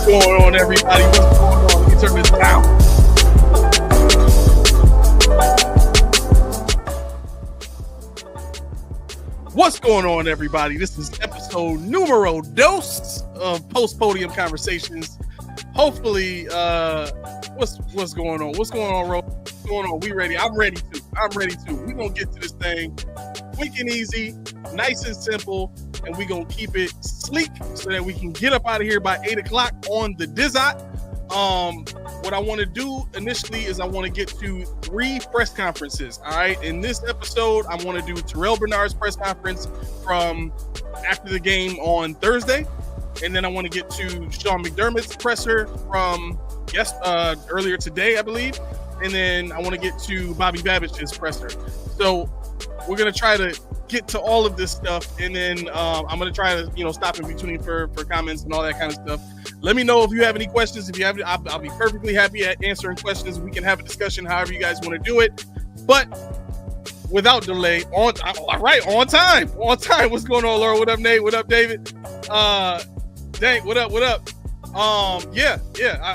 going on, everybody? What's going on? Let me turn this down. What's going on, everybody? This is episode numero dos of Podium Conversations. Hopefully, what's going on? What's going on, Ro? What's going on? We ready? I'm ready too. We're gonna get to this thing quick and easy, nice and simple, and we're gonna keep it sleek so that we can get up out of here by 8 o'clock on the Dizot. What I want to do initially is I want to get to 3 press conferences. All right. In this episode, I want to do Terrell Bernard's press conference from after the game on Thursday. And then I want to get to Sean McDermott's presser from earlier today, I believe. And then I want to get to Bobby Babbich's presser. So we're going to try to get to all of this stuff. And then I'm going to try to, stop in between for comments and all that kind of stuff. Let me know if you have any questions. If you have, I'll be perfectly happy at answering questions. We can have a discussion however you guys want to do it. But without delay, on time. What's going on, Laura? What up, Nate? What up, David? Dang, what up? Yeah.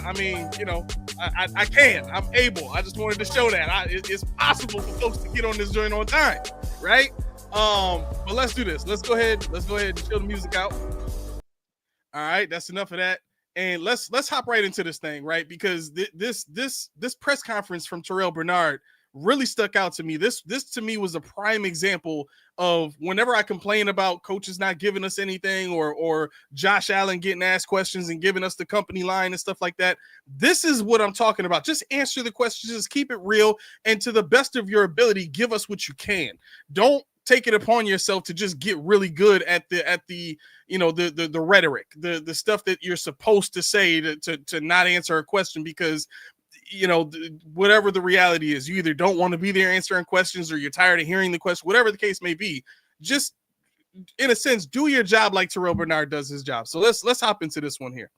I mean, I can. I'm able. I just wanted to show that it's possible for folks to get on this joint on time, right? But let's do this. Let's go ahead and chill the music out. All right, that's enough of that. And let's hop right into this thing, right? Because this press conference from Terrell Bernard really stuck out to me. This to me was a prime example of whenever I complain about coaches not giving us anything or Josh Allen getting asked questions and giving us the company line and stuff like that. This is what I'm talking about. Just answer the questions, just keep it real, and to the best of your ability, give us what you can. Don't take it upon yourself to just get really good at the rhetoric, the stuff that you're supposed to say to not answer a question because whatever the reality is, you either don't want to be there answering questions or you're tired of hearing the question, whatever the case may be. Just in a sense, do your job like Terrell Bernard does his job. So let's hop into this one here.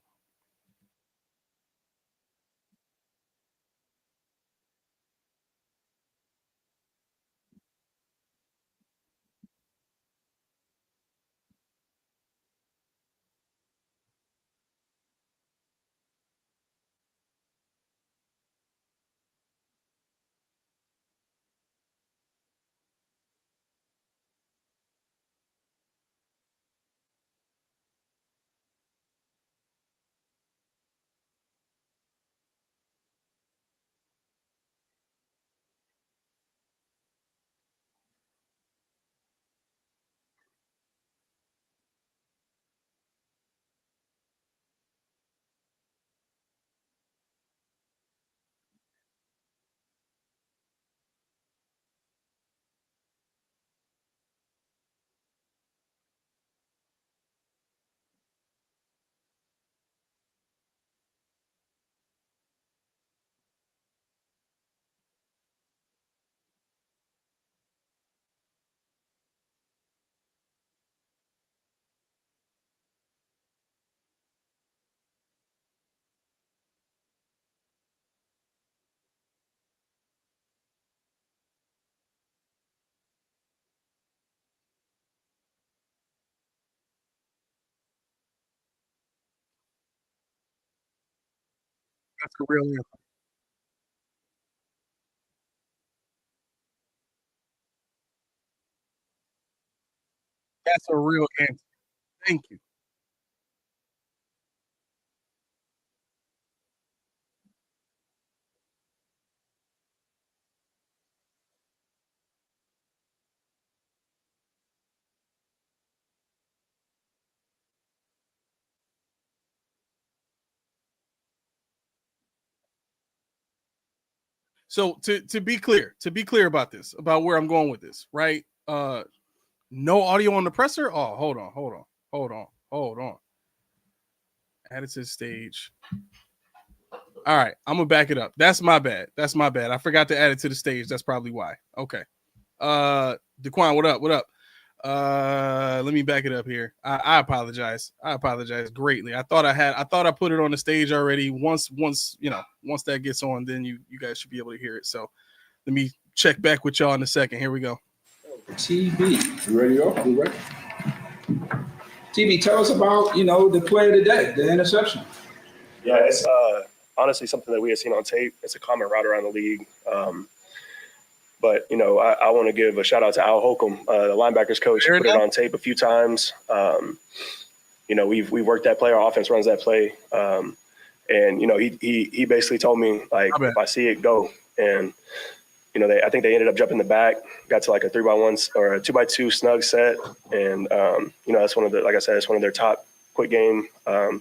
That's a real answer. That's a real answer. Thank you. So to be clear about this, about where I'm going with this, right? No audio on the presser. Oh, hold on. Added to the stage. All right, I'm gonna back it up. That's my bad. I forgot to add it to the stage. That's probably why. Okay. Daquan, what up? Let me back it up here. I apologize. Greatly. I thought I put it on the stage already. Once that gets on, then you guys should be able to hear it. So let me check back with y'all in a second. Here we go. TB, you ready up? You ready? TB, tell us about the play of the day, the interception. Yeah, it's honestly something that we have seen on tape. It's a common route around the league. But, you know, I want to give a shout out to Al Holcomb, the linebackers coach, who put it on tape a few times. You know, we've worked that play. Our offense runs that play. And, you know, he basically told me, like, if I see it, go. And, you know, I think they ended up jumping the back, got to like a 3x1 or a 2x2 snug set. And, you know, that's one of the, like I said, it's one of their top quick game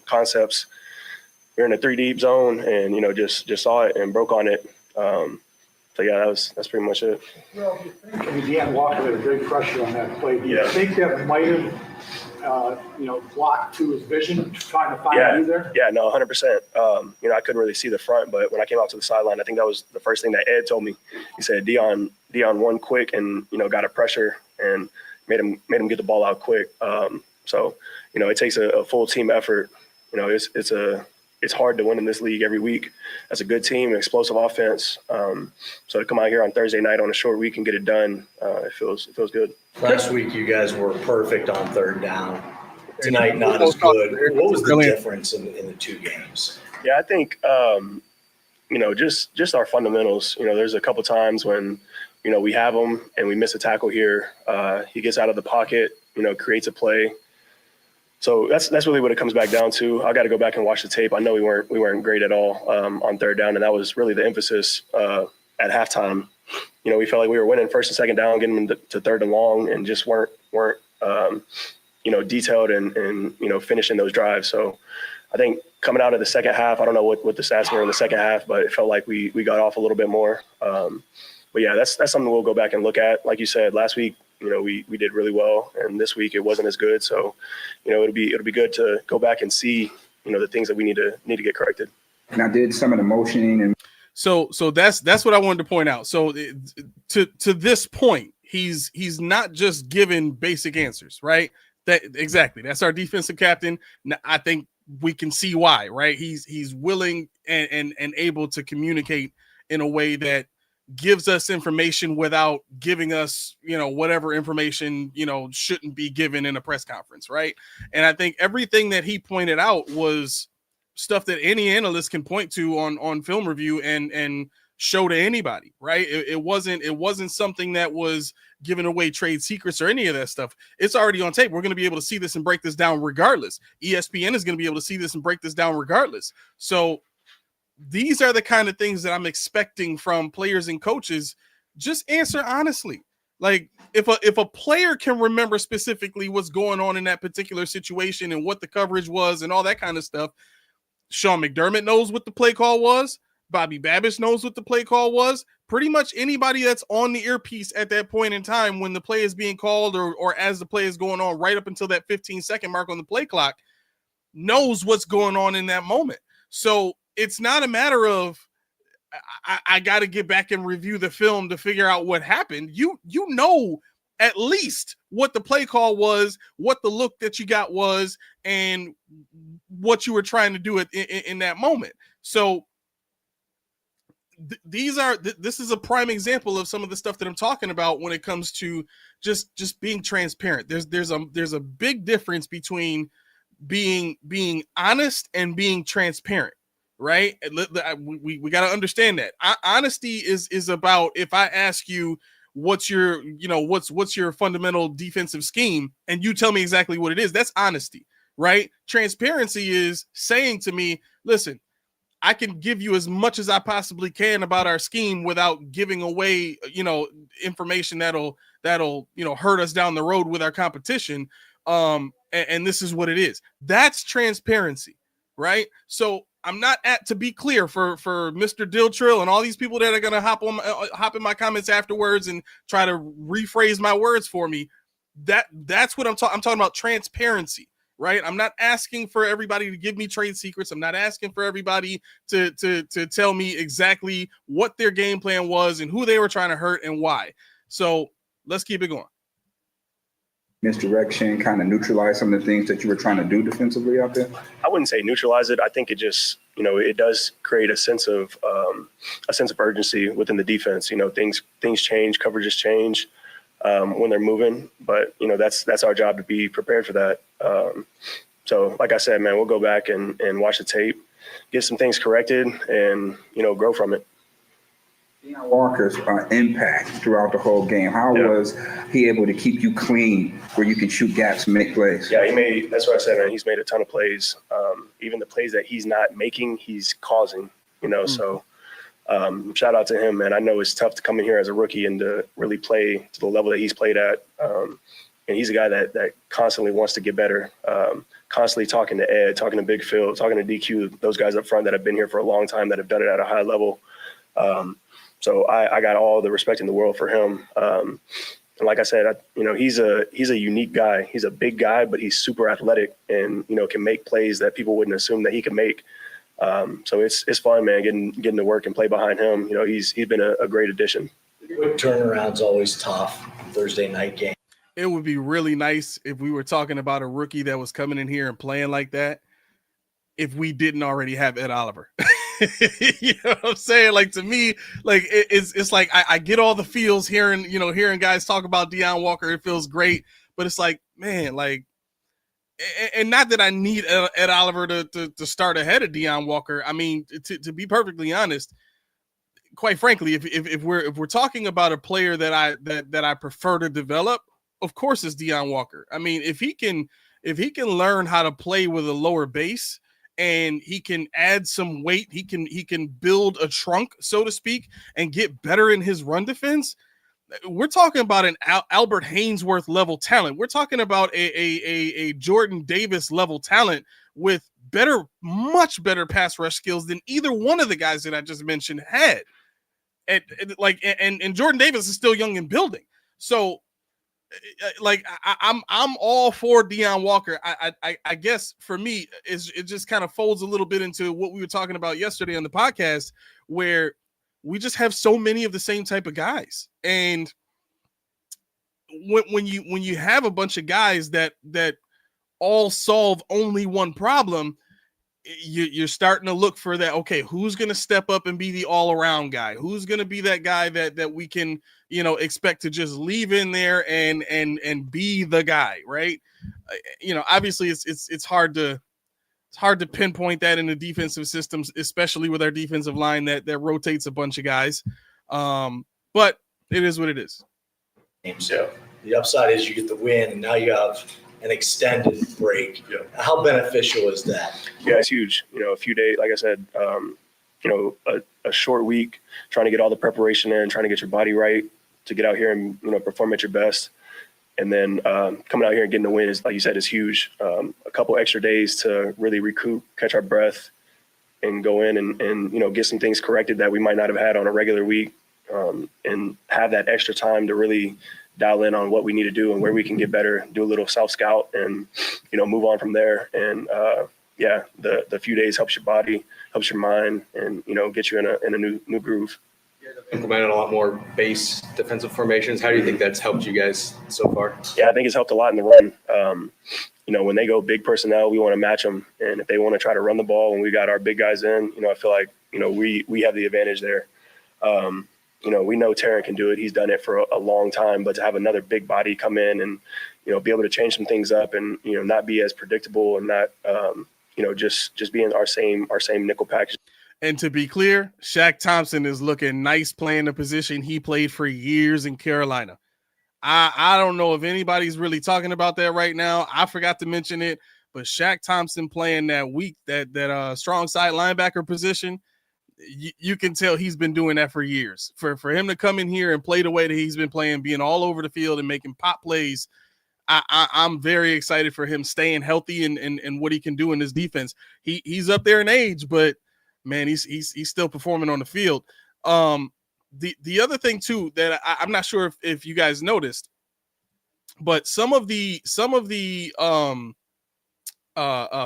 concepts. We're in a 3-deep zone and, you know, just saw it and broke on it. So, yeah, that's pretty much it. Well, I mean, Deanne Walker had a great pressure on that play. Do you Yeah. think that might have, you know, blocked to his vision, trying to find you there? Yeah, no, 100%. You know, I couldn't really see the front, but when I came out to the sideline, I think that was the first thing that Ed told me. He said, Dion won quick and, you know, got a pressure and made him get the ball out quick. So, you know, it takes a full team effort. You know, it's hard to win in this league every week. That's a good team, an explosive offense. So to come out here on Thursday night on a short week and get it done, it feels good. Last week, you guys were perfect on third down. Tonight, not as good. What was the difference in the two games? Yeah, I think, you know, just our fundamentals. You know, there's a couple times when, you know, we have him and we miss a tackle here. He gets out of the pocket, you know, creates a play. So that's really what it comes back down to. I got to go back and watch the tape. I know we weren't great at all on third down, and that was really the emphasis at halftime. You know, we felt like we were winning first and second down, getting them to third and long, and just weren't you know, detailed and you know, finishing those drives. So I think coming out of the second half, I don't know what the stats were in the second half, but it felt like we got off a little bit more. But yeah, that's something we'll go back and look at. Like you said, last week, you know, we did really well, and this week it wasn't as good. So, you know, it'll be good to go back and see, you know, the things that we need to get corrected. And I did some of the motioning and. So that's what I wanted to point out. So to this point, he's not just giving basic answers, right? Exactly. That's our defensive captain. I think we can see why, right? He's willing and able to communicate in a way that gives us information without giving us, you know, whatever information, you know, shouldn't be given in a press conference, right? And I think everything that he pointed out was stuff that any analyst can point to on film review and show to anybody, right? It wasn't something that was giving away trade secrets or any of that stuff. It's already on tape. We're going to be able to see this and break this down regardless. ESPN is going to be able to see this and break this down regardless. So these are the kind of things that I'm expecting from players and coaches. Just answer honestly. Like if a player can remember specifically what's going on in that particular situation and what the coverage was and all that kind of stuff, Sean McDermott knows what the play call was. Bobby Babish knows what the play call was. Pretty much anybody that's on the earpiece at that point in time when the play is being called or as the play is going on right up until that 15-second mark on the play clock knows what's going on in that moment. So it's not a matter of I got to get back and review the film to figure out what happened. You know at least what the play call was, what the look that you got was, and what you were trying to do in that moment. So this is a prime example of some of the stuff that I'm talking about when it comes to just being transparent. There's a big difference between being honest and being transparent, right? We got to understand that honesty is about, if I ask you what's your fundamental defensive scheme and you tell me exactly what it is, that's honesty, right? Transparency is saying to me, listen, I can give you as much as I possibly can about our scheme without giving away, you know, information that'll, you know, hurt us down the road with our competition. And this is what it is. That's transparency, right? So I'm not to be clear for Mr. Diltrill and all these people that are going to hop in my comments afterwards and try to rephrase my words for me. That's what I'm talking about. Transparency. Right. I'm not asking for everybody to give me trade secrets. I'm not asking for everybody to tell me exactly what their game plan was and who they were trying to hurt and why. So let's keep it going. Misdirection, kind of neutralize some of the things that you were trying to do defensively out there? I wouldn't say neutralize it. I think it just, you know, it does create a sense of urgency within the defense. You know, things change, coverages change when they're moving, but you know, that's our job to be prepared for that. So like I said, man, we'll go back and watch the tape, get some things corrected, and, grow from it. Deion Walker's impact throughout the whole game. How was he able to keep you clean where you can shoot gaps and make plays? Yeah, that's what I said, man. He's made a ton of plays. Even the plays that he's not making, he's causing, so shout out to him, man. I know it's tough to come in here as a rookie and to really play to the level that he's played at. And he's a guy that constantly wants to get better, constantly talking to Ed, talking to Big Phil, talking to DQ, those guys up front that have been here for a long time, that have done it at a high level. So I got all the respect in the world for him. And like I said, he's a unique guy. He's a big guy, but he's super athletic and, can make plays that people wouldn't assume that he could make. So it's fun, man, getting to work and play behind him. He's been a great addition. Turnaround's always tough. Thursday night game. It would be really nice if we were talking about a rookie that was coming in here and playing like that, if we didn't already have Ed Oliver. You know what I'm saying? Like, to me, like it's like I get all the feels hearing guys talk about Deion Walker. It feels great, but it's like, man, like, and not that I need Ed Oliver to start ahead of Deion Walker. I mean, to be perfectly honest, quite frankly, if we're talking about a player that I prefer to develop, of course it's Deion Walker. I mean, if he can learn how to play with a lower base and he can add some weight, he can build a trunk, so to speak, and get better in his run defense. We're talking about an Albert Haynesworth level talent. We're talking about a Jordan Davis level talent with much better pass rush skills than either one of the guys that I just mentioned had. And Jordan Davis is still young and building. So, like, I'm all for Deion Walker. I guess for me, it just kind of folds a little bit into what we were talking about yesterday on the podcast, where we just have so many of the same type of guys. And when you have a bunch of guys that all solve only one problem, you're starting to look for that. Okay, who's going to step up and be the all-around guy? Who's going to be that guy that we can, expect to just leave in there and be the guy, right? Obviously it's hard to pinpoint that in the defensive systems, especially with our defensive line that rotates a bunch of guys. But it is what it is. So the upside is you get the win, and now you have an extended break. Yeah. How beneficial is that? Yeah, it's huge. A few days, like I said, a short week, trying to get all the preparation in, trying to get your body right to get out here and, perform at your best. And then coming out here and getting the win is, like you said, is huge. A couple extra days to really recoup, catch our breath, and go in and get some things corrected that we might not have had on a regular week, and have that extra time to really dial in on what we need to do and where we can get better, do a little self-scout and, move on from there. And, the few days helps your body, helps your mind, and, gets you in a new groove. Implemented a lot more base defensive formations. How do you think that's helped you guys so far? Yeah, I think it's helped a lot in the run. When they go big personnel, we want to match them. And if they want to try to run the ball when we got our big guys in, I feel like, we have the advantage there. We know Terran can do it. He's done it for a long time, but to have another big body come in and, be able to change some things up and, not be as predictable and not, just being our same nickel package. And to be clear, Shaq Thompson is looking nice playing the position he played for years in Carolina. I don't know if anybody's really talking about that right now. I forgot to mention it, but Shaq Thompson playing that weak, that strong side linebacker position, you can tell he's been doing that for years. For him to come in here and play the way that he's been playing, being all over the field and making pop plays, I'm very excited for him staying healthy and what he can do in his defense. He's up there in age, but man, he's still performing on the field. The other thing too that I'm not sure if you guys noticed, but some of the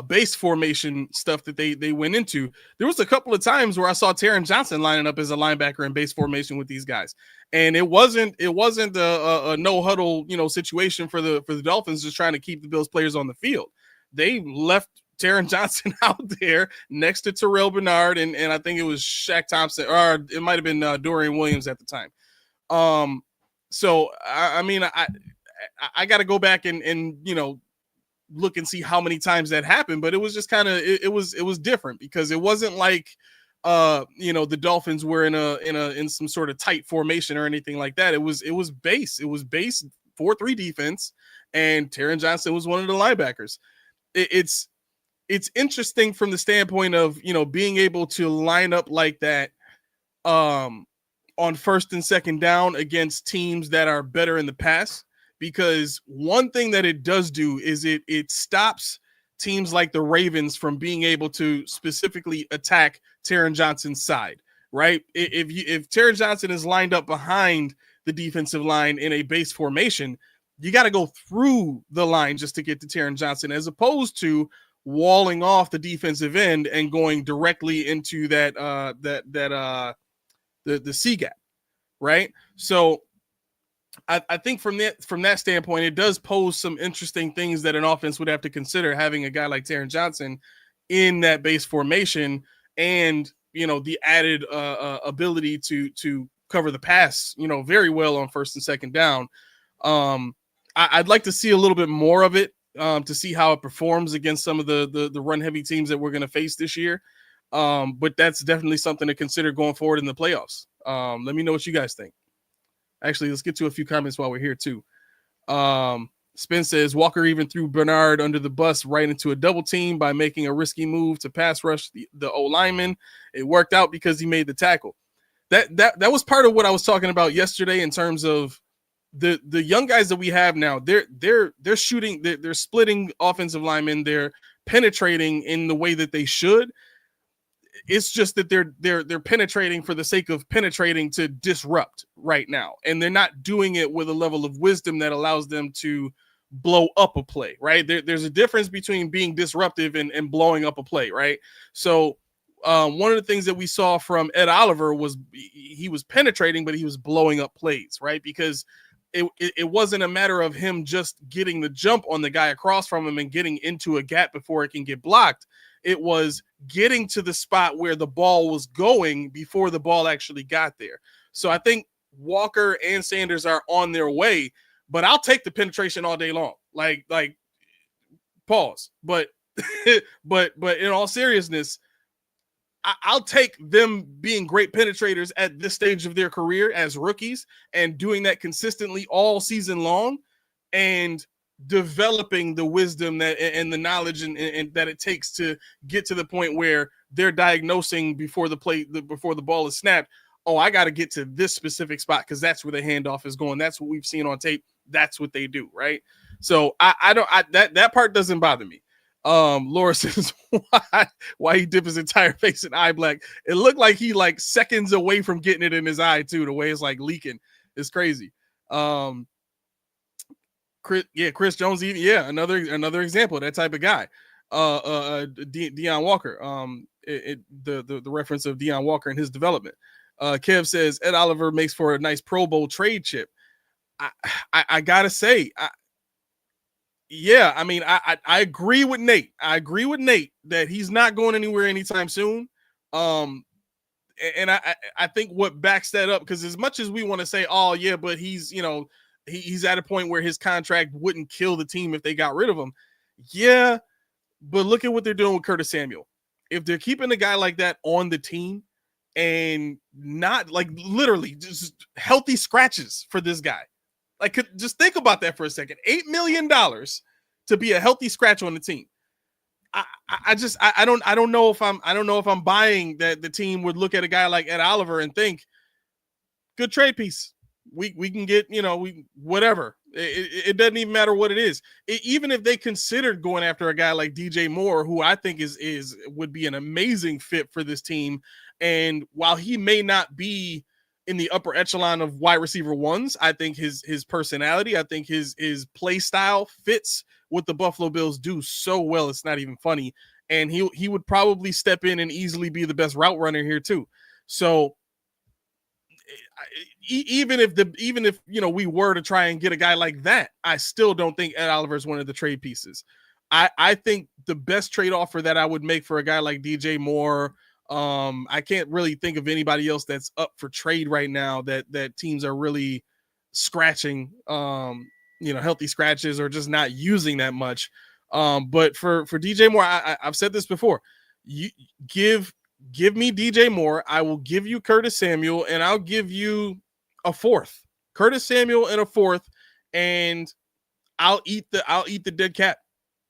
base formation stuff that they went into, there was a couple of times where I saw Taron Johnson lining up as a linebacker in base formation with these guys, and it wasn't a no huddle situation for the Dolphins just trying to keep the Bills players on the field. They left Taron Johnson out there next to Terrell Bernard and I think it was Shaq Thompson, or it might have been Dorian Williams at the time. So I mean I got to go back and look and see how many times that happened, but it was just kind of it was different because it wasn't like the Dolphins were in some sort of tight formation or anything like that. It was base 4-3 defense, and Taron Johnson was one of the linebackers. It's interesting from the standpoint of being able to line up like that on first and second down against teams that are better in the pass, because one thing that it does do is it stops teams like the Ravens from being able to specifically attack Taron Johnson's side, right? If Taron Johnson is lined up behind the defensive line in a base formation, you got to go through the line just to get to Taron Johnson, as opposed to walling off the defensive end and going directly into the C gap, right? So I think from that standpoint, it does pose some interesting things that an offense would have to consider, having a guy like Taron Johnson in that base formation, and the added ability to cover the pass very well on first and second down. I'd like to see a little bit more of it to see how it performs against some of the run heavy teams that we're going to face this year. But that's definitely something to consider going forward in the playoffs. Let me know what you guys think. Actually, let's get to a few comments while we're here too. Spence says Walker even threw Bernard under the bus right into a double team by making a risky move to pass rush the O lineman. It worked out because he made the tackle. That was part of what I was talking about yesterday in terms of the young guys that we have now. They're shooting, they're splitting offensive linemen, they're penetrating in the way that they should. It's just that they're penetrating for the sake of penetrating to disrupt right now, and they're not doing it with a level of wisdom that allows them to blow up a play, right? There's a difference between being disruptive and blowing up a play, right? So one of the things that we saw from Ed Oliver was he was penetrating, but he was blowing up plays, right? Because it wasn't a matter of him just getting the jump on the guy across from him and getting into a gap before it can get blocked. It was getting to the spot where the ball was going before the ball actually got there. So I think Walker and Sanders are on their way, but I'll take the penetration all day long. Like pause. But but in all seriousness, I'll take them being great penetrators at this stage of their career as rookies and doing that consistently all season long and developing the wisdom that and the knowledge and that it takes to get to the point where they're diagnosing before the ball is snapped. Oh, I got to get to this specific spot because that's where the handoff is going. That's what we've seen on tape. That's what they do, right? So that part doesn't bother me. Laura says why he dipped his entire face in eye black. It looked like he seconds away from getting it in his eye too. The way it's leaking, it's crazy. Chris Jones, another example of that type of guy. Deion Walker. The reference of Deion Walker and his development. Kev says Ed Oliver makes for a nice Pro Bowl trade chip. I gotta say, I agree with Nate. I agree with Nate that he's not going anywhere anytime soon. And I think what backs that up, because as much as we want to say, oh yeah, but he's he's at a point where his contract wouldn't kill the team if they got rid of him. Yeah, but look at what they're doing with Curtis Samuel. If they're keeping a guy like that on the team and not literally just healthy scratches for this guy, just think about that for a second. $8 million to be a healthy scratch on the team. I don't know if I'm buying that the team would look at a guy like Ed Oliver and think good trade piece. We can get, whatever. It doesn't even matter what it is. Even if they considered going after a guy like DJ Moore, who I think would be an amazing fit for this team. And while he may not be in the upper echelon of wide receiver ones, I think his personality, I think his play style fits what the Buffalo Bills do so well. It's not even funny. And he would probably step in and easily be the best route runner here too. So even if we were to try and get a guy like that, I still don't think Ed Oliver is one of the trade pieces. I think the best trade offer that I would make for a guy like DJ Moore, I can't really think of anybody else that's up for trade right now that teams are really scratching, healthy scratches or just not using that much. But for DJ Moore, I've said this before. You give me DJ Moore, I will give you Curtis Samuel, and I'll give you a fourth. Curtis Samuel and a fourth, and I'll eat the dead cat.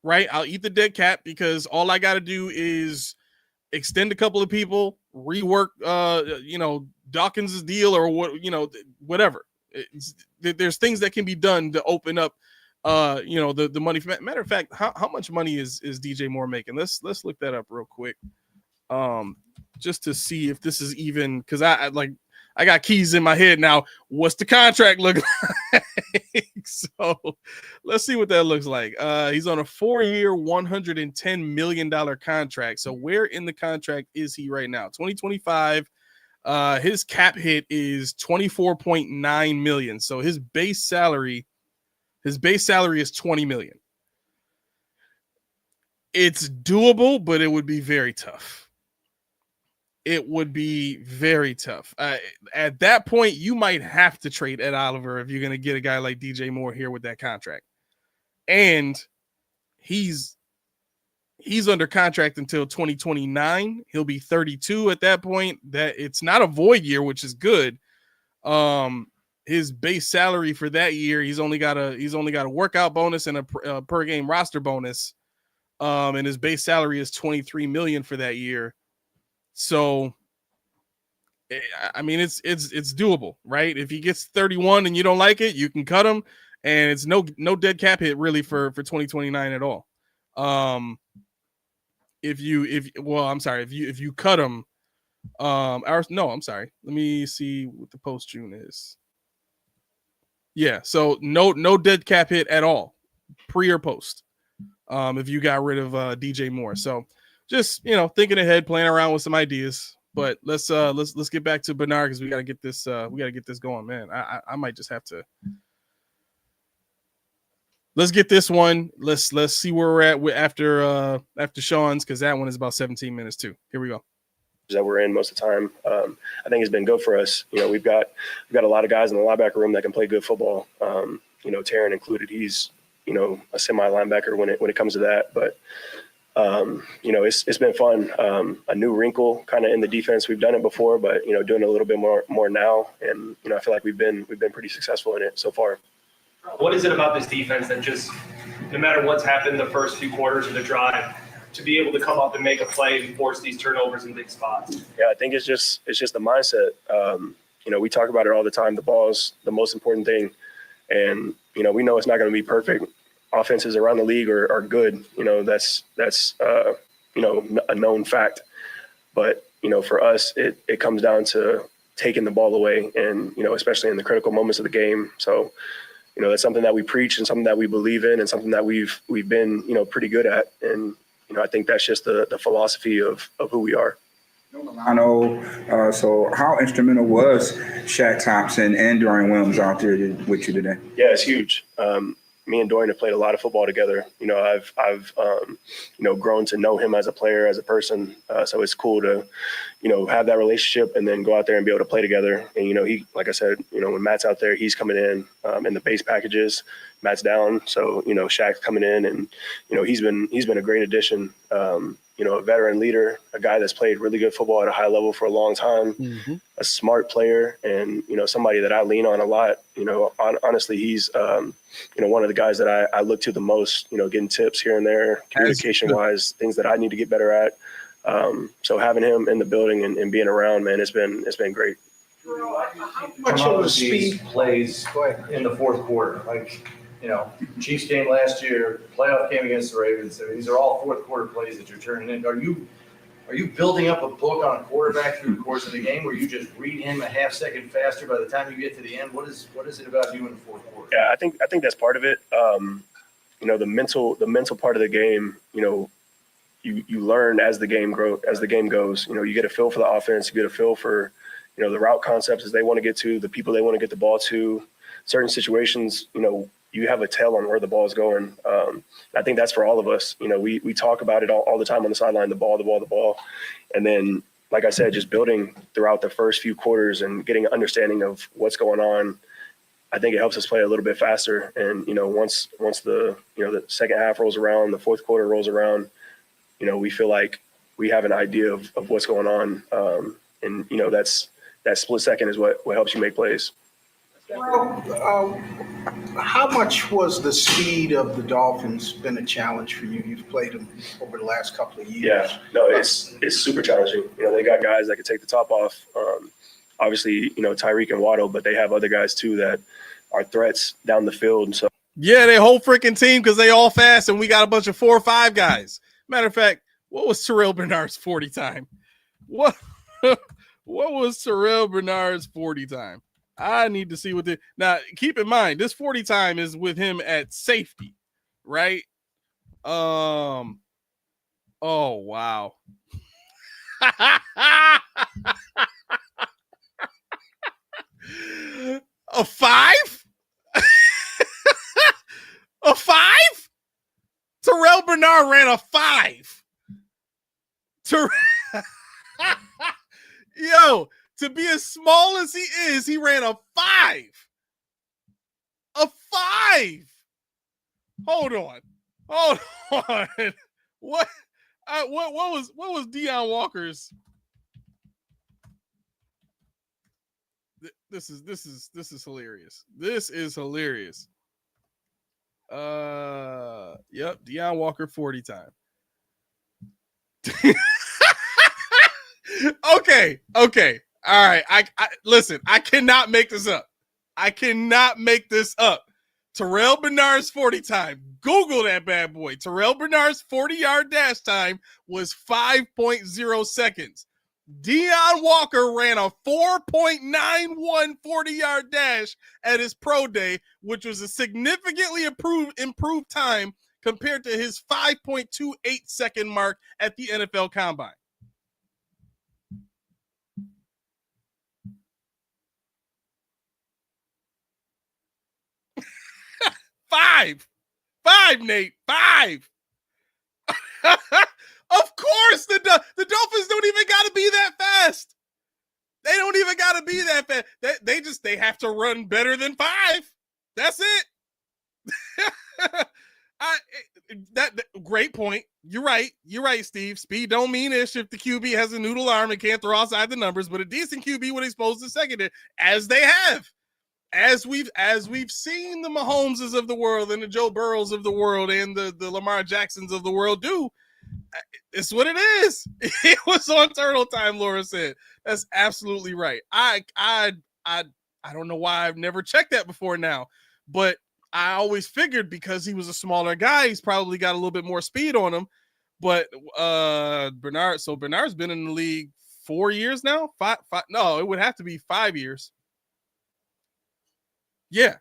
Right? I'll eat the dead cat because all I got to do is extend a couple of people, rework Dawkins' deal or what, whatever. There's things that can be done to open up the money. Matter of fact, how much money is DJ Moore making? Let's look that up real quick. Just to see if this is even, because I got keys in my head now. What's the contract look like? So let's see what that looks like. He's on a 4-year, $110 million contract. So where in the contract is he right now? 2025. His cap hit is $24.9 million. So his base salary is $20 million. It's doable, but it would be very tough. It would be very tough. At that point, you might have to trade Ed Oliver if you're going to get a guy like DJ Moore here with that contract. And he's under contract until 2029. He'll be 32 at that point. That it's not a void year, which is good. His base salary for that year, he's only got a workout bonus and a per game roster bonus. And his base salary is $23 million for that year. So, I mean, it's doable, right? If he gets 31 and you don't like it, you can cut him, and it's no dead cap hit really for 2029 at all. If you cut him, I'm sorry. Let me see what the post June is. Yeah, so no dead cap hit at all, pre or post. If you got rid of DJ Moore, so. Just thinking ahead, playing around with some ideas. But let's get back to Bernard because we got to get this going, man. I might just have to. Let's get this one. Let's see where we're at after Sean's, because that one is about 17 minutes too. Here we go. That we're in most of the time, I think it's been good for us. We've got a lot of guys in the linebacker room that can play good football. Taryn included. He's a semi linebacker when it comes to that, but. It's been fun. A new wrinkle kind of in the defense. We've done it before, but doing a little bit more now, and I feel like we've been pretty successful in it so far. What is it about this defense that just, no matter what's happened the first few quarters of the drive, to be able to come up and make a play and force these turnovers in big spots? Yeah, I think it's just the mindset. We talk about it all the time. The ball is the most important thing, and we know it's not going to be perfect. Offenses around the league are good. That's a known fact. But, for us, it comes down to taking the ball away and, especially in the critical moments of the game. So, that's something that we preach and something that we believe in and something that we've been, pretty good at. And, I think that's just the philosophy of who we are. So how instrumental was Shaq Thompson and Dorian Williams out there with you today? Yeah, it's huge. Me and Dorian have played a lot of football together. I've grown to know him as a player, as a person. So it's cool to, have that relationship and then go out there and be able to play together. And, he, like I said, when Matt's out there, he's coming in the base packages, Matt's down. So, Shaq's coming in and, he's been a great addition. A veteran leader, a guy that's played really good football at a high level for a long time, a smart player, and, somebody that I lean on a lot. Honestly, he's, one of the guys that I look to the most, getting tips here and there, communication-wise, things that I need to get better at. So having him in the building and being around, man, it's been great. How much of the speed plays in the fourth quarter? Chiefs game last year, playoff game against the Ravens. These are all fourth quarter plays that you're turning in. Are you building up a book on a quarterback through the course of the game where you just read him a half second faster by the time you get to the end? What is it about you in the fourth quarter? Yeah, I think that's part of it. The mental part of the game, you learn as the game goes. You get a feel for the offense, you get a feel for, the route concepts as they want to get to, the people they want to get the ball to. Certain situations, you have a tell on where the ball is going. I think that's for all of us. We talk about it all the time on the sideline, the ball. And then, like I said, just building throughout the first few quarters and getting an understanding of what's going on, I think it helps us play a little bit faster. And, once the, the second half rolls around, the fourth quarter rolls around, we feel like we have an idea of what's going on. And, that split second is what helps you make plays. Well, how much was the speed of the Dolphins been a challenge for you? You've played them over the last couple of years. Yeah, no, it's super challenging. They got guys that can take the top off. Obviously, Tyreek and Waddle, but they have other guys too that are threats down the field. And so, yeah, their whole freaking team, because they all fast, and we got a bunch of 4 or 5 guys. Matter of fact, what was Terrell Bernard's 40 time? What was Terrell Bernard's 40 time? I need to see what now. Keep in mind, this 40 time is with him at safety, right? Oh wow. A 5? A 5? Terrell Bernard ran a 5. Yo, to be as small as he is, he ran a 5. A 5. Hold on. What was Deion Walker's? This is hilarious. This is hilarious. Yep, Deion Walker 40 time. Okay. All right. I listen, I cannot make this up. Terrell Bernard's 40 time. Google that bad boy. Terrell Bernard's 40-yard dash time was 5.0 seconds. Deion Walker ran a 4.91 40-yard dash at his pro day, which was a significantly improved time compared to his 5.28 second mark at the NFL Combine. Five, Nate. 5. Of course, the Dolphins don't even got to be that fast. They don't even got to be that fast. They have to run better than 5. That's it. That great point. You're right, Steve. Speed don't mean ish if the QB has a noodle arm and can't throw outside the numbers, but a decent QB would expose the secondary, as they have. As we've seen the Mahomeses of the world and the Joe Burrows of the world and the Lamar Jacksons of the world do. It's what it is. It was on turtle time, Laura said. That's absolutely right. I don't know why I've never checked that before now, but I always figured because he was a smaller guy, he's probably got a little bit more speed on him. But Bernard's been in the league 4 years now. Five, no, it would have to be 5 years. Yeah,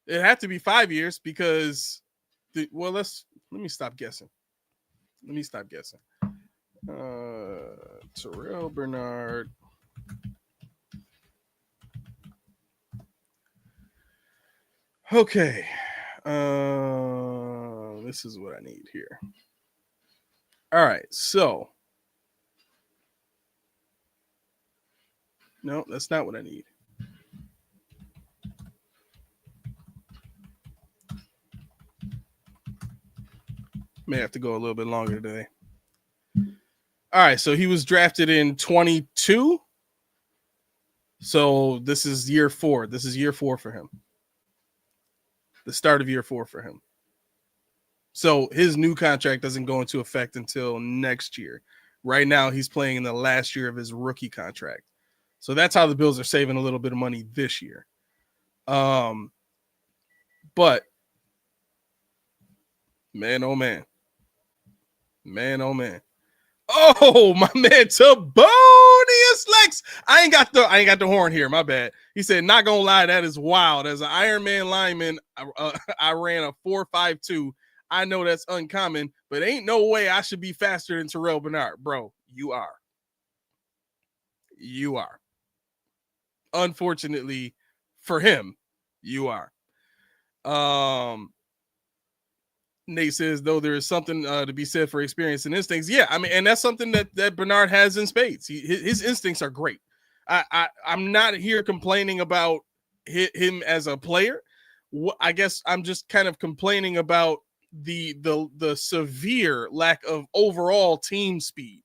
it had to be 5 years because let me stop guessing. Terrell Bernard. Okay. This is what I need here. All right, so no, that's not what I need. May have to go a little bit longer today. All right, so he was drafted in 22. So this is year 4. This is year 4 for him. The start of year 4 for him. So his new contract doesn't go into effect until next year. Right now, he's playing in the last year of his rookie contract. So that's how the Bills are saving a little bit of money this year. But man, oh man. Oh, my man, Tibonius Lex. I ain't got the horn here. My bad. He said, not gonna lie, that is wild. As an Iron Man lineman, I ran a 4.52. I know that's uncommon, but ain't no way I should be faster than Terrell Bernard. Bro, you are. Unfortunately for him, you are. Nate says, though, there is something to be said for experience and instincts. Yeah, I mean, and that's something that Bernard has in spades. His instincts are great. I'm not here complaining about him as a player. I guess I'm just kind of complaining about the severe lack of overall team speed,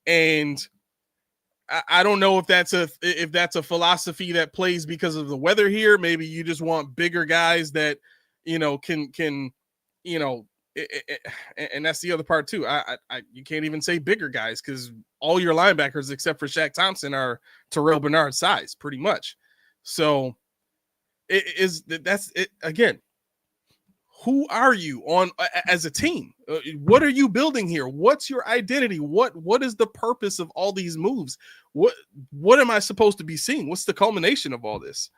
and I don't know if that's a philosophy that plays because of the weather here. Maybe you just want bigger guys that can and that's the other part too. You can't even say bigger guys because all your linebackers except for Shaq Thompson are Terrell Bernard size, pretty much. So that's it again. Who are you on as a team? What are you building here? What's your identity? What is the purpose of all these moves? What am I supposed to be seeing? What's the culmination of all this?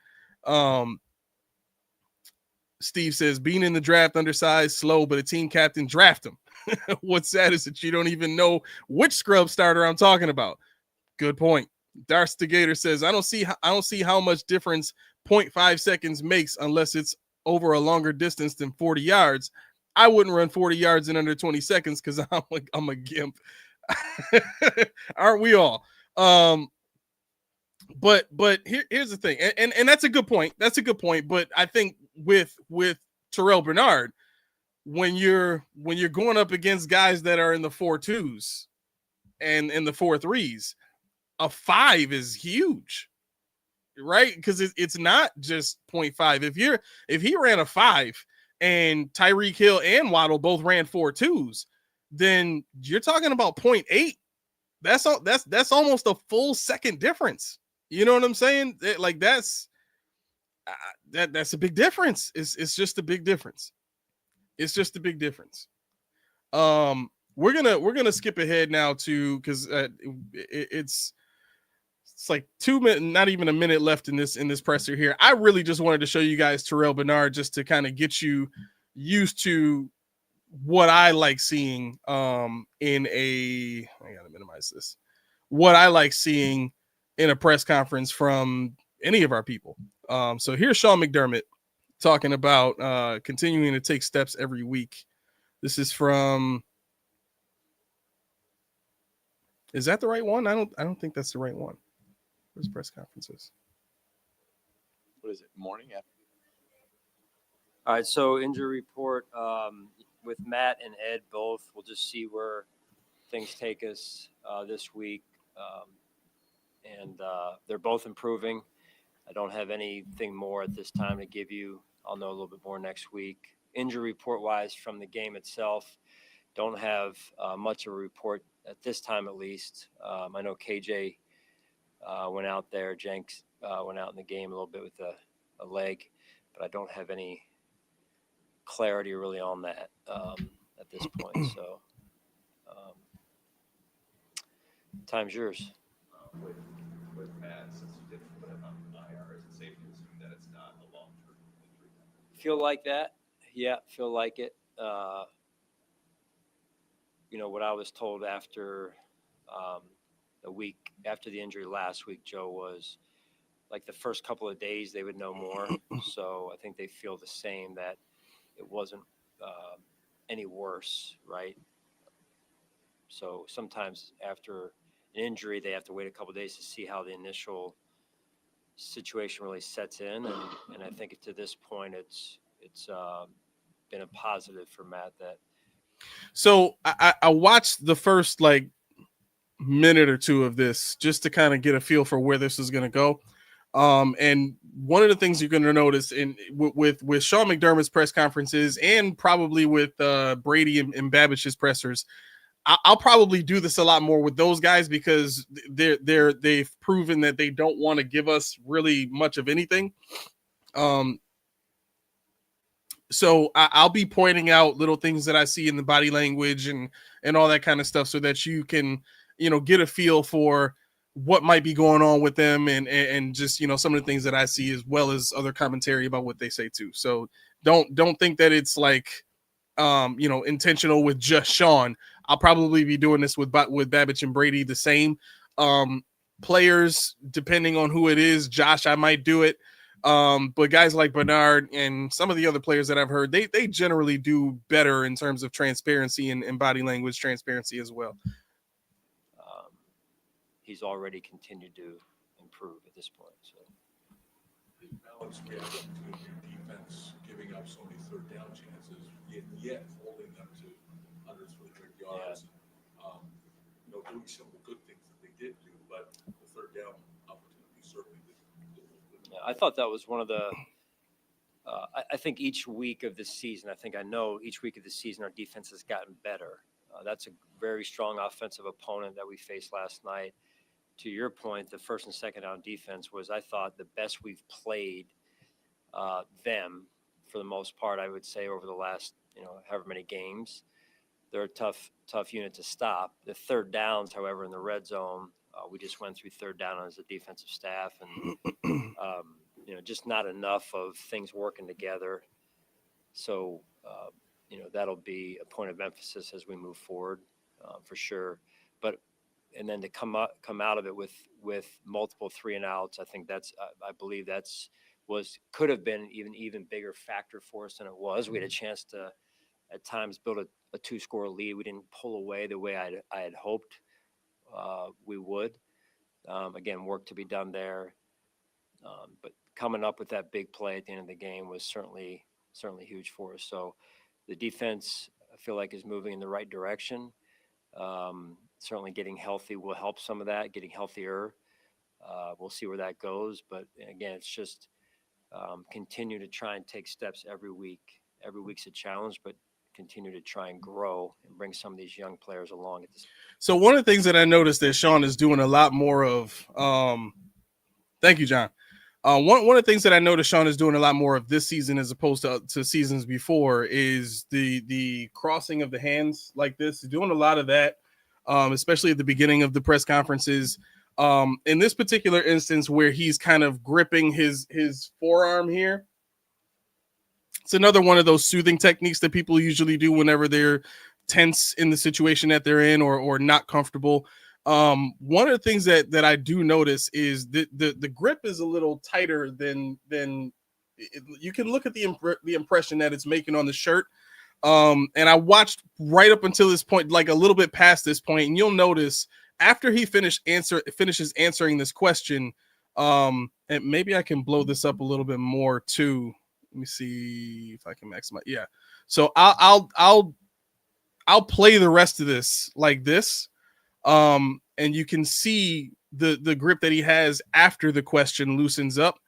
Steve says, being in the draft undersized, slow, but a team captain, draft him. What's sad is that you don't even know which scrub starter I'm talking about. Good point. Darth Gator says, I don't see how much difference 0.5 seconds makes unless it's over a longer distance than 40 yards. I wouldn't run 40 yards in under 20 seconds because I'm a gimp. Aren't we all? But here's the thing, and that's a good point. That's a good point. But I think with Terrell Bernard, when you're going up against guys that are in the 4.2s and in the 4.3s, a 5 is huge, right? Because it's not just 0.5. If he ran a 5 and Tyreek Hill and Waddle both ran 4.2s, then you're talking about 0.8. That's almost a full second difference. You know what I'm saying? Like that's a big difference. It's just a big difference. It's just a big difference. We're gonna skip ahead now to because it's like 2 minutes, not even a minute left in this presser here. I really just wanted to show you guys Terrell Bernard just to kind of get you used to what I like seeing I gotta minimize this. What I like seeing in a press conference from any of our people. So here's Sean McDermott talking about continuing to take steps every week. This is from. Is that the right one? I don't think that's the right one. Where's press conferences? What is it? Morning after. All right. So injury report with Matt and Ed both. We'll just see where things take us this week. And they're both improving. I don't have anything more at this time to give you. I'll know a little bit more next week. Injury report-wise from the game itself, don't have much of a report at this time at least. I know KJ went out there. Jenks went out in the game a little bit with a leg, but I don't have any clarity really on that at this point. So time's yours. With Matt, since you didn't put him on IR, is it safe to assume that it's not a long-term injury? Feel like that? Yeah, feel like it. What I was told after the week after the injury last week, Joe, was like the first couple of days they would know more. So I think they feel the same, that it wasn't any worse, right? So sometimes after an injury, they have to wait a couple of days to see how the initial situation really sets in, and I think to this point, it's been a positive for Matt. That. So I watched the first minute or two of this just to kind of get a feel for where this is going to go. And one of the things you're going to notice with Sean McDermott's press conferences and probably with Brady and Babbich's pressers, I'll probably do this a lot more with those guys because they've proven that they don't want to give us really much of anything. So I'll be pointing out little things that I see in the body language and all that kind of stuff so that you can, get a feel for what might be going on with them and just, some of the things that I see as well as other commentary about what they say too. So don't think that it's intentional with just Sean. I'll probably be doing this with Babbich and Brady the same. Players, depending on who it is, Josh, I might do it. But guys like Bernard and some of the other players that I've heard, they generally do better in terms of transparency and body language transparency as well. He's already continued to improve at this point. So balance reaction between your defense giving up so many third down chances, yet holding them to under 300 yards. Doing some of the good things that they did do, but the third down opportunity certainly didn't. Yeah, I thought that was one of the. I think each week of the season, each week of the season, our defense has gotten better. That's a very strong offensive opponent that we faced last night. To your point, the first and second down defense was, I thought, the best we've played them for the most part, I would say, over the last, however many games. They're a tough unit to stop. The third downs, however, in the red zone, we just went through third down as a defensive staff, and just not enough of things working together. So, that'll be a point of emphasis as we move forward, for sure. And then to come out of it with multiple 3-and-outs, I think I believe could have been even bigger factor for us than it was. We had a chance to at times build a 2-score lead. We didn't pull away the way I had hoped we would. Again, work to be done there. But coming up with that big play at the end of the game was certainly huge for us. So the defense, I feel like, is moving in the right direction. Certainly getting healthy will help some of that, getting healthier. We'll see where that goes. But again, it's just continue to try and take steps every week. Every week's a challenge, but continue to try and grow and bring some of these young players along. So one of the things that I noticed that Sean is doing a lot more of, thank you, John. One of the things that I noticed Sean is doing a lot more of this season as opposed to seasons before is the crossing of the hands like this. He's doing a lot of that, especially at the beginning of the press conferences. In this particular instance where he's kind of gripping his forearm here, it's another one of those soothing techniques that people usually do whenever they're tense in the situation that they're in or not comfortable. One of the things that I do notice is the grip is a little tighter than you can look at the impression that it's making on the shirt. And I watched right up until this point, like a little bit past this point, and you'll notice after he finishes answering this question, and maybe I can blow this up a little bit more too. Let me see if I can maximize. Yeah. So I'll play the rest of this like this. And you can see the grip that he has after the question loosens up,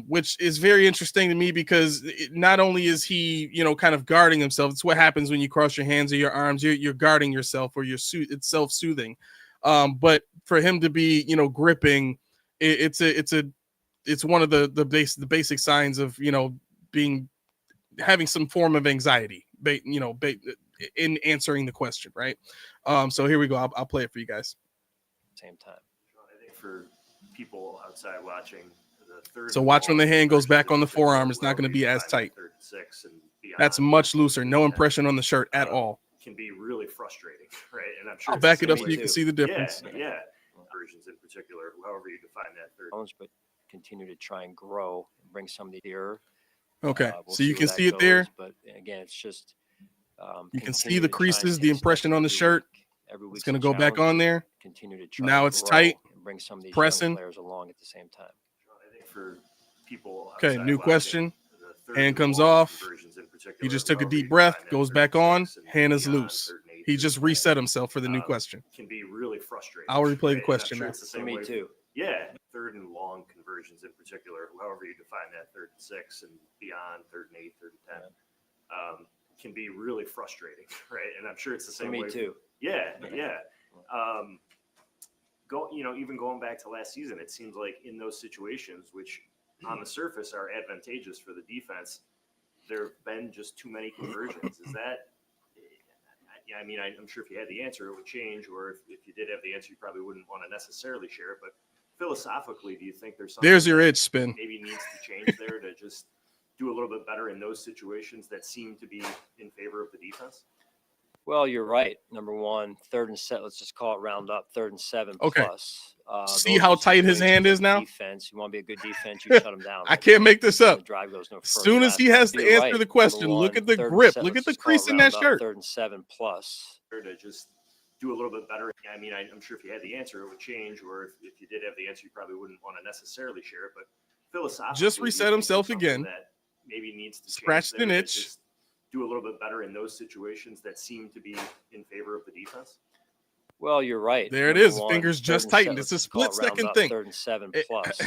which is very interesting to me because not only is he, kind of guarding himself, it's what happens when you cross your hands or your arms, you're guarding yourself or it's self-soothing. But for him to be, gripping, it's one of the basic signs of, having some form of anxiety, in answering the question. Right. So here we go. I'll play it for you guys. Same time. I think for people outside watching, the third. So watch when the hand goes back on the forearm. It's not going to be as tight. That's much looser. No impression on the shirt at all. Can be really frustrating, right? And I'm sure I'll back it up so you can see the difference. Yeah. Versions in particular, however you define that third. But continue to try and grow and bring some of the ear. Okay, so you can see it there. But again, it's just you can see the creases, the impression on the shirt. It's going to go back on there. Continue to try. Now it's tight. And bring some of these pressing players along at the same time. I think for people. Okay, new question. Hand comes off. He just took a deep breath, goes back on. Hand is loose. He just reset himself for the new question. Can be really frustrating. I'll replay the question now. Me too. Yeah, third and long conversions in particular, however you define that, 3rd and 6 and beyond, 3rd and 8, 3rd and 10, can be really frustrating, right? And I'm sure it's the same way. Me too. Yeah. Even going back to last season, it seems like in those situations, which on the surface are advantageous for the defense, there have been just too many conversions. Is that? Yeah, I mean, I'm sure if you had the answer, it would change, or if you did have the answer, you probably wouldn't want to necessarily share it. But philosophically, do you think there's something there's your itch spin maybe needs to change there to just do a little bit better in those situations that seem to be in favor of the defense? Well, you're right. Number one, 3rd and 7. Let's just call it round up. 3rd and 7 okay. Plus. See how tight his hand is now? Defense. You want to be a good defense, you shut him down. I can't make this up. The drive goes no further. As soon as he has to answer the question, look at the grip. Look at the crease in that shirt. 3rd and 7 plus. To just do a little bit better. I mean, I'm sure if you had the answer, it would change, or if you did have the answer, you probably wouldn't want to necessarily share it. But philosophically, just do you reset think himself there's something again, that maybe needs to change scratched there an to itch. just do a little bit better in those situations that seem to be in favor of the defense? Well, you're right. There it Number is. one, Fingers third just and tightened. let's It's a just call it split round second up, thing. 3rd and 7 It- plus.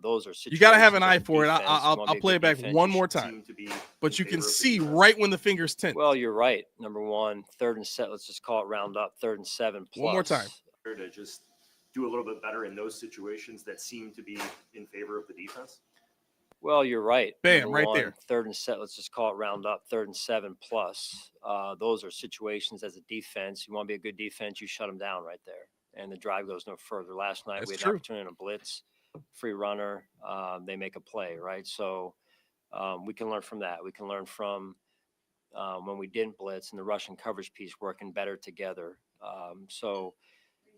Those are You got to have an situations eye as a for it. defense, you I'll wanna be a play it good back defense, one you more should time, Seem to be but in you can favor of the see defense. right when the fingers tint. Well, you're right. Number one, 3rd and 7. Let's just call it round up, 3rd and 7 plus. One more time. To just do a little bit better in those situations that seem to be in favor of the defense? Well, you're right. Bam, Number right one, there. 3rd and 7. Let's just call it round up, 3rd and 7 plus. Those are situations as a defense. You want to be a good defense, you shut them down right there, and the drive goes no further. Last night That's we had true. an opportunity in a blitz, free runner. They make a play, right? So we can learn from that. We can learn from when we didn't blitz and the rush and coverage piece working better together.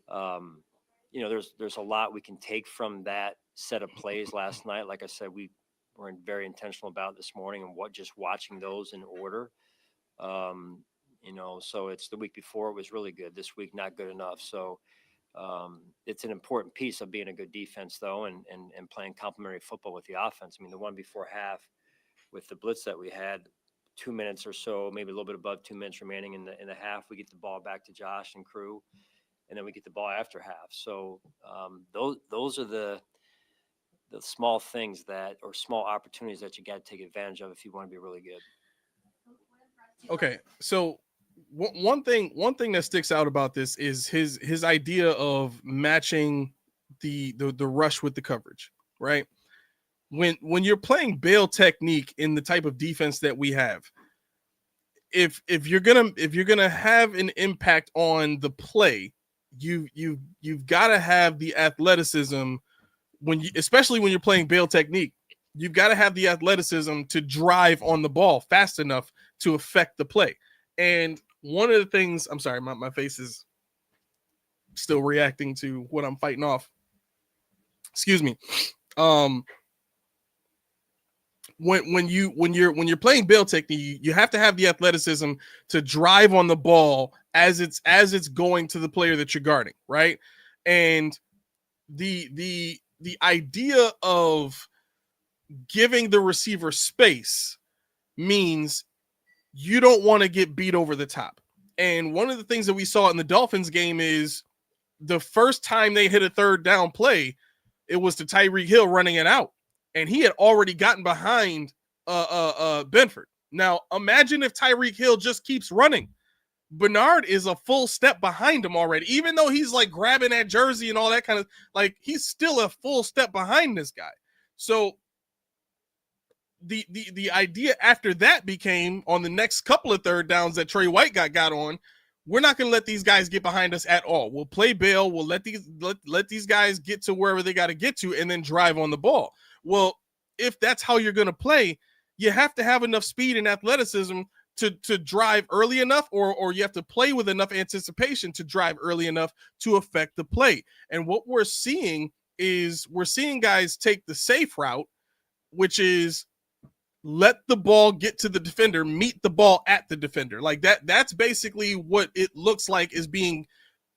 There's a lot we can take from that set of plays last night. Like I said, we were very intentional about it this morning and just watching those in order. So it's the week before it was really good. This week, not good enough. So it's an important piece of being a good defense, though, and playing complementary football with the offense. I mean, the one before half with the blitz that we had, 2 minutes or so, maybe a little bit above 2 minutes remaining in the half, we get the ball back to Josh and crew, and then we get the ball after half. So those are the small things or small opportunities that you got to take advantage of if you want to be really good. Okay, so one thing that sticks out about this is his idea of matching the rush with the coverage, right? When you're playing bail technique in the type of defense that we have, if you're gonna have an impact on the play, you've got to have the athleticism especially when you're playing bail technique. You've got to have the athleticism to drive on the ball fast enough to affect the play. And one of the things, I'm sorry, my face is still reacting to what I'm fighting off. Excuse me. When you're playing bail technique, you have to have the athleticism to drive on the ball as it's going to the player that you're guarding, right? And the idea of giving the receiver space means you don't want to get beat over the top. And one of the things that we saw in the Dolphins game is the first time they hit a 3rd down play, it was to Tyreek Hill running it out. And he had already gotten behind Benford. Now, imagine if Tyreek Hill just keeps running. Bernard is a full step behind him already, even though he's like grabbing that jersey and all that kind of, like, he's still a full step behind this guy. So the idea after that became, on the next couple of 3rd downs that Trey White got on, we're not going to let these guys get behind us at all. We'll play bail. We'll let these guys get to wherever they got to get to and then drive on the ball. Well, if that's how you're going to play, you have to have enough speed and athleticism to drive early enough, or you have to play with enough anticipation to drive early enough to affect the play. And what we're seeing is guys take the safe route, which is let the ball get to the defender, meet the ball at the defender. Like that's basically what it looks like is being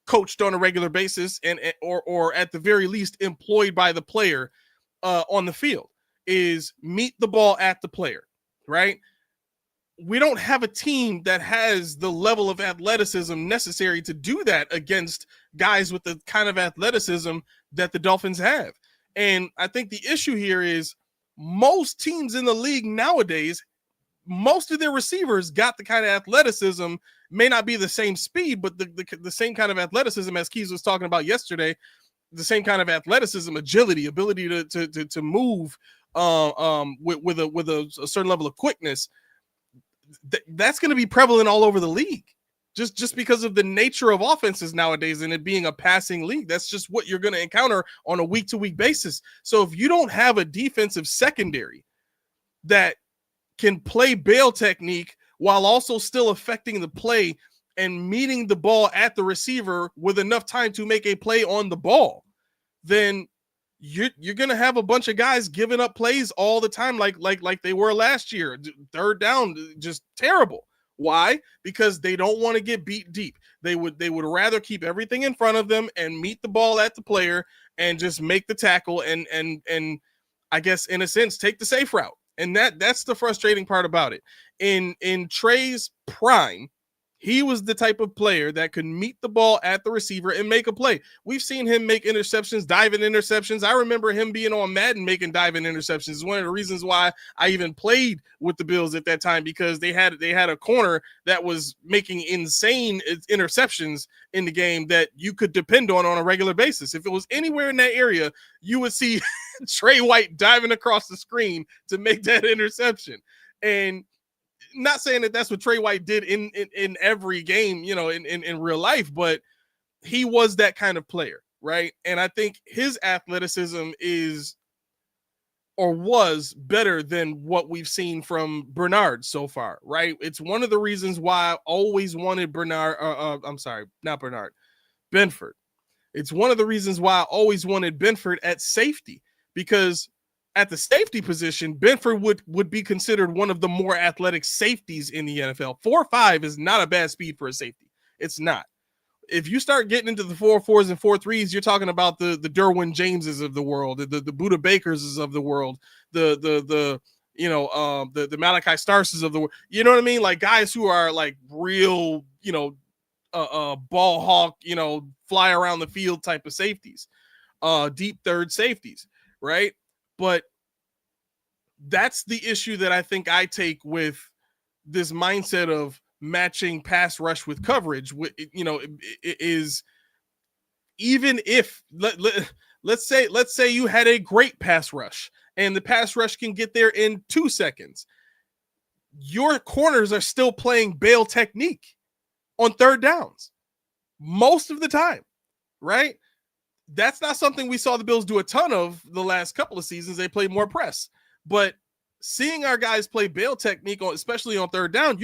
coached on a regular basis or at the very least employed by the player on the field, is meet the ball at the player, right? We don't have a team that has the level of athleticism necessary to do that against guys with the kind of athleticism that the Dolphins have. And I think the issue here is most teams in the league nowadays, most of their receivers got the kind of athleticism, may not be the same speed, but the same kind of athleticism as Keys was talking about yesterday, the same kind of athleticism, agility, ability to move with a certain level of quickness. That's going to be prevalent all over the league, just because of the nature of offenses nowadays and it being a passing league. That's just what you're going to encounter on a week-to-week basis. So if you don't have a defensive secondary that can play bail technique while also still affecting the play and meeting the ball at the receiver with enough time to make a play on the ball, then you're going to have a bunch of guys giving up plays all the time, like they were last year. 3rd down, just terrible. Why? Because they don't want to get beat deep. They would rather keep everything in front of them and meet the ball at the player and just make the tackle. And I guess in a sense, take the safe route. And that's the frustrating part about it. In Trey's prime, he was the type of player that could meet the ball at the receiver and make a play. We've seen him make interceptions, diving interceptions. I remember him being on Madden making diving interceptions. It's one of the reasons why I even played with the Bills at that time, because they had a corner that was making insane interceptions in the game that you could depend on a regular basis. If it was anywhere in that area, you would see Trey White diving across the screen to make that interception. And not saying that that's what Trey White did in every game, in real life, but he was that kind of player, right? And I think his athleticism was better than what we've seen from Bernard so far, right? It's one of the reasons why I always wanted Benford. It's one of the reasons why I always wanted Benford at safety, because at the safety position, Benford would be considered one of the more athletic safeties in the NFL. 4.5 is not a bad speed for a safety. It's not. If you start getting into the 4.4s and 4.3s, you're talking about the Derwin Jameses of the world, the Buda Bakers of the world, the Malachi Starses of the world. You know what I mean? Like guys who are like real, ball hawk, fly around the field type of safeties, deep third safeties, right? But that's the issue that I think I take with this mindset of matching pass rush with coverage. Is even if let's say you had a great pass rush and the pass rush can get there in 2 seconds, your corners are still playing bail technique on third downs most of the time, right? That's not something we saw the Bills do a ton of the last couple of seasons. They played more press, but seeing our guys play bail technique, especially on third down,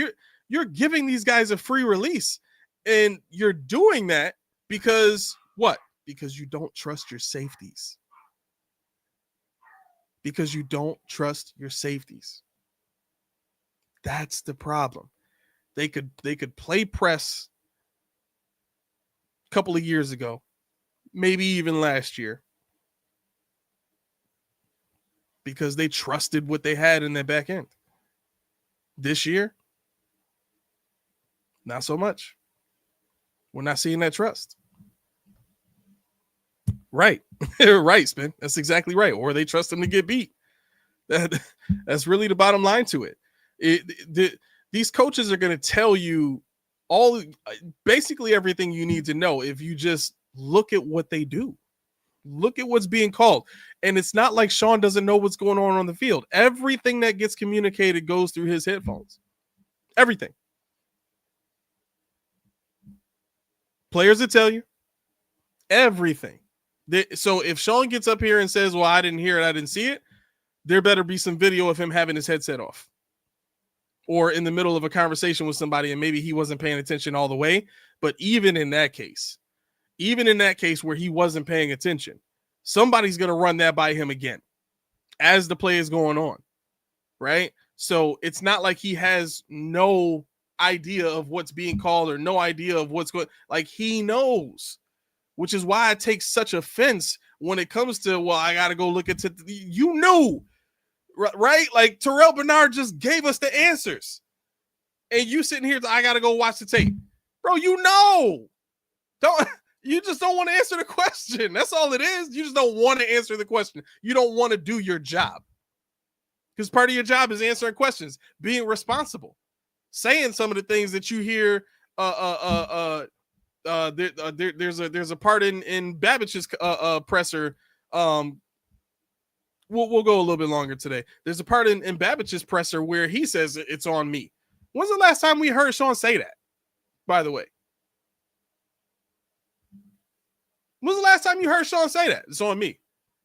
you're giving these guys a free release, and you're doing that because what? Because you don't trust your safeties. Because you don't trust your safeties. That's the problem. They could play press a couple of years ago, maybe even last year, because they trusted what they had in their back end. This year, not so much. We're not seeing that trust. Right. Right, Spin. That's exactly right. Or they trust them to get beat. That's really the bottom line to it. These coaches are going to tell you basically everything you need to know if you just look at what they do. Look at what's being called. And it's not like Sean doesn't know what's going on the field. Everything that gets communicated goes through his headphones. Everything. Players will tell you everything. So if Sean gets up here and says, well, I didn't hear it, I didn't see it, there better be some video of him having his headset off, or in the middle of a conversation with somebody and maybe he wasn't paying attention all the way. But even in that case where he wasn't paying attention, somebody's going to run that by him again as the play is going on, right? So it's not like he has no idea of what's being called or no idea of what's going, like he knows, which is why I take such offense when it comes to, well, I got to go look at it. You knew, right? Like Terrell Bernard just gave us the answers. And you sitting here, I got to go watch the tape. Bro, you just don't want to answer the question. That's all it is. You just don't want to answer the question. You don't want to do your job. Because part of your job is answering questions, being responsible, saying some of the things that you hear. There's a part in Babbitt's presser. We'll go a little bit longer today. There's a part in Babbitt's presser where he says it's on me. When's the last time we heard Sean say that? By the way, when's the last time you heard Sean say that? It's on me.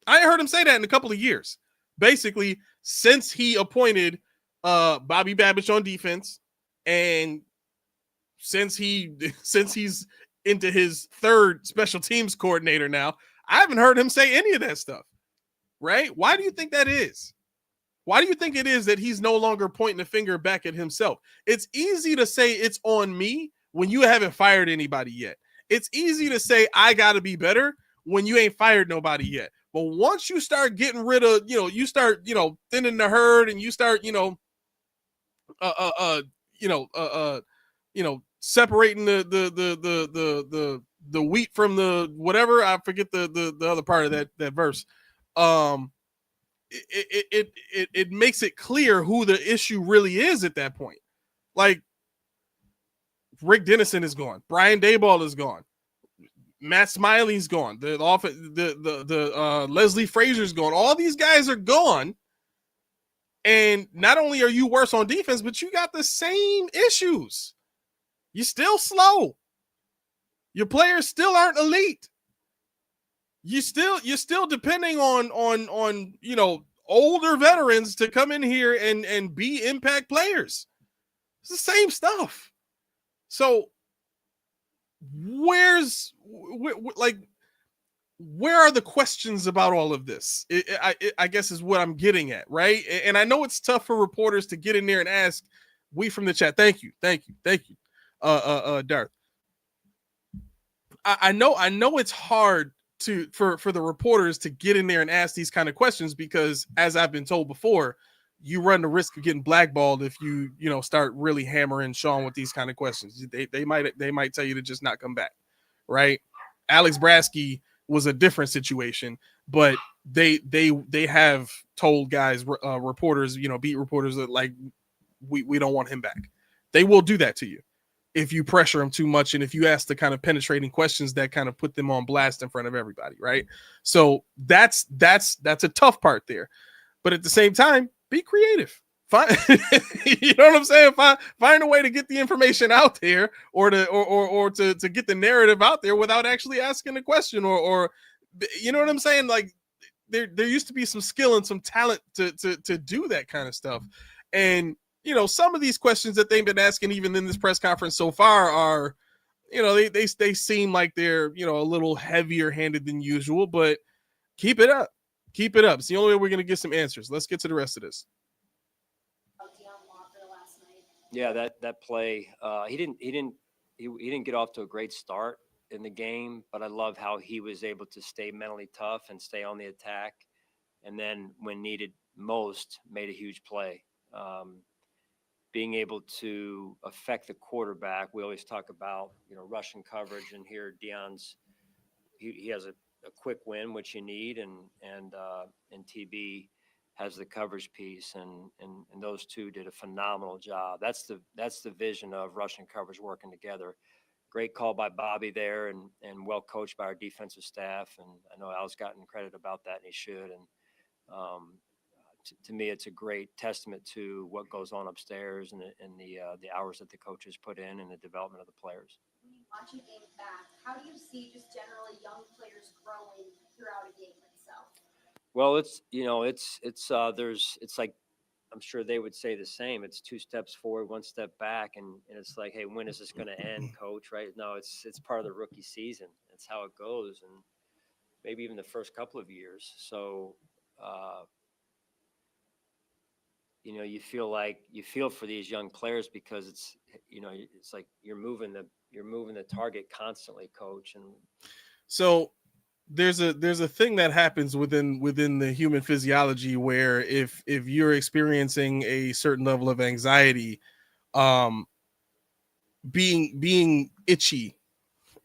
I ain't heard him say that in a couple of years. Basically, since he appointed Bobby Babbage on defense, and since he's into his third special teams coordinator now, I haven't heard him say any of that stuff. Right? Why do you think that is? Why do you think it is that he's no longer pointing the finger back at himself? It's easy to say it's on me when you haven't fired anybody yet. It's easy to say I got to be better when you ain't fired nobody yet. But once you start getting rid of, you start, thinning the herd, and you start, separating the wheat from the whatever. I forget the other part of that verse. It makes it clear who the issue really is at that point. Like, Rick Dennison is gone. Brian Daboll is gone. Matt Smiley's gone. The Leslie Frazier's gone. All these guys are gone. And not only are you worse on defense, but you got the same issues. You're still slow. Your players still aren't elite. You're still depending on older veterans to come in here and be impact players. It's the same stuff. So where are the questions about all of this? I guess is what I'm getting at, right? And I know it's tough for reporters to get in there and ask. We from the chat, thank you, Darth. I know it's hard for the reporters to get in there and ask these kind of questions because, as I've been told before, you run the risk of getting blackballed if you start really hammering Sean with these kind of questions. They might tell you to just not come back, right? Alex Brasky was a different situation, but they have told guys, reporters, beat reporters, that like we don't want him back. They will do that to you if you pressure them too much and if you ask the kind of penetrating questions that kind of put them on blast in front of everybody, right? So that's a tough part there. But at the same time, be creative. You know what I'm saying? Find a way to get the information out there, or to get the narrative out there without actually asking a question, or you know what I'm saying? Like there used to be some skill and some talent to do that kind of stuff. And some of these questions that they've been asking, even in this press conference so far, are, they seem like they're, a little heavier handed than usual, but keep it up. Keep it up. It's the only way we're going to get some answers. Let's get to the rest of this. Yeah, that play, he didn't get off to a great start in the game, but I love how he was able to stay mentally tough and stay on the attack. And then when needed most, made a huge play. Being able to affect the quarterback. We always talk about, rushing coverage, and here Deion's, he has a quick win, which you need, and TB has the coverage piece, and those two did a phenomenal job. That's the vision of rushing coverage working together. Great call by Bobby there, and well coached by our defensive staff. And I know Al's gotten credit about that, and he should. And to me, it's a great testament to what goes on upstairs and the hours that the coaches put in and the development of the players. When you watch a game back, how do you see just generally young players growing throughout a game itself? Well, it's like, I'm sure they would say the same. It's 2 steps forward, 1 step back, and it's like, hey, when is this going to end, coach? Right? No, it's part of the rookie season. It's how it goes, and maybe even the first couple of years. So. You feel for these young players because it's like you're moving the target constantly, coach. And so there's a thing that happens within the human physiology where if you're experiencing a certain level of anxiety, being itchy,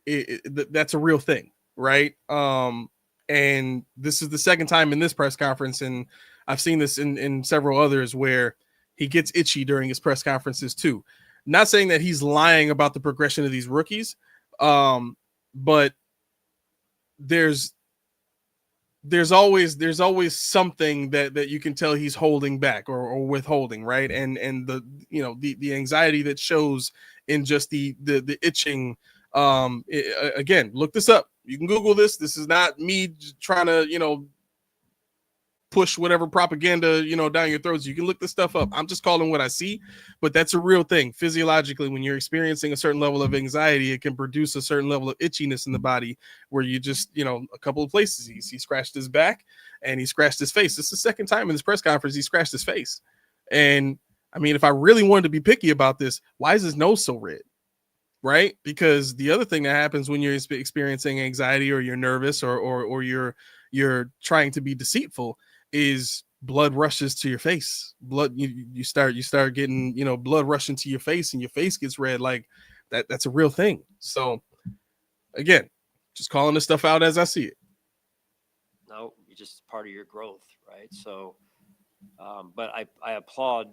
that's a real thing, right? And this is the second time in this press conference, and I've seen this in several others where he gets itchy during his press conferences too. Not saying that he's lying about the progression of these rookies, but there's always something that you can tell he's holding back or withholding, right? And the anxiety that shows in just the itching. Again, look this up. You can Google this. This is not me trying to push whatever propaganda down your throats. You can look this stuff up. I'm just calling what I see, but that's a real thing. Physiologically, when you're experiencing a certain level of anxiety, it can produce a certain level of itchiness in the body where you just a couple of places. He scratched his back and he scratched his face. This is the second time in this press conference he scratched his face. And I mean, if I really wanted to be picky about this, why is his nose so red? Right? Because the other thing that happens when you're experiencing anxiety or you're nervous or you're you're trying to be deceitful, is blood rushes to your face. Blood, you start getting, blood rushing to your face, and your face gets red. Like that's a real thing. So again, just calling this stuff out as I see it. No, it's just part of your growth, right? So, but I applaud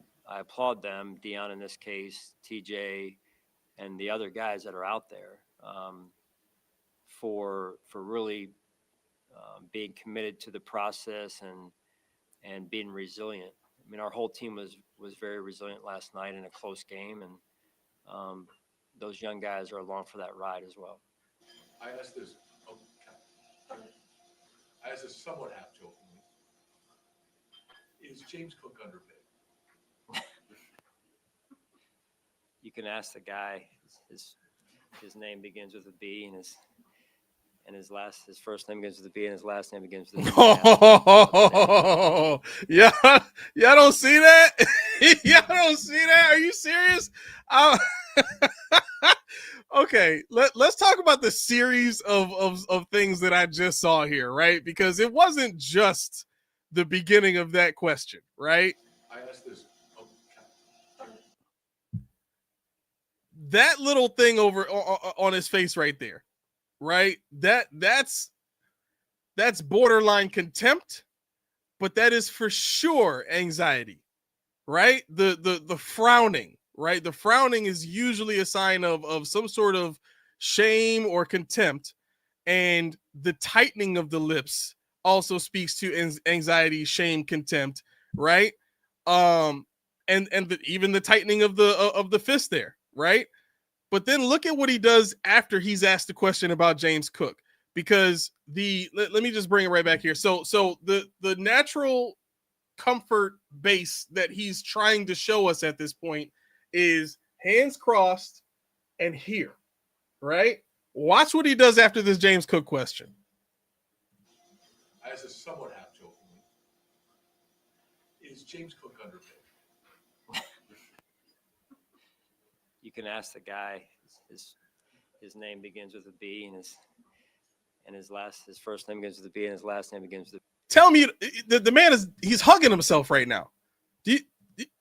them, Dion in this case, TJ, and the other guys that are out there, for really being committed to the process and being resilient. I mean, our whole team was very resilient last night in a close game, and those young guys are along for that ride as well. I asked this somewhat half-jokingly. Is James Cook underpaid? You can ask the guy. His name begins with a B, and his first name begins with a B, and his last name begins with a B. Oh, yeah, y'all don't see that? Y'all don't see that? Are you serious? Okay, let's talk about the series of things that I just saw here, right? Because it wasn't just the beginning of that question, right? I asked this. That little thing over on his face right there, right? That's borderline contempt, but that is for sure anxiety, right? The frowning, right? The frowning is usually a sign of some sort of shame or contempt, and the tightening of the lips also speaks to anxiety, shame, contempt, right? Even the tightening of the fist there, right? But then look at what he does after he's asked the question about James Cook, because let me just bring it right back here. So the natural comfort base that he's trying to show us at this point is hands crossed and here, right? Watch what he does after this James Cook question. I asked this somewhat half-jokingly. Is James Cook underpaid? You can ask the guy. His name begins with a B, and his first name begins with a B, and his last name begins with a. Tell me, the man he's hugging himself right now. Do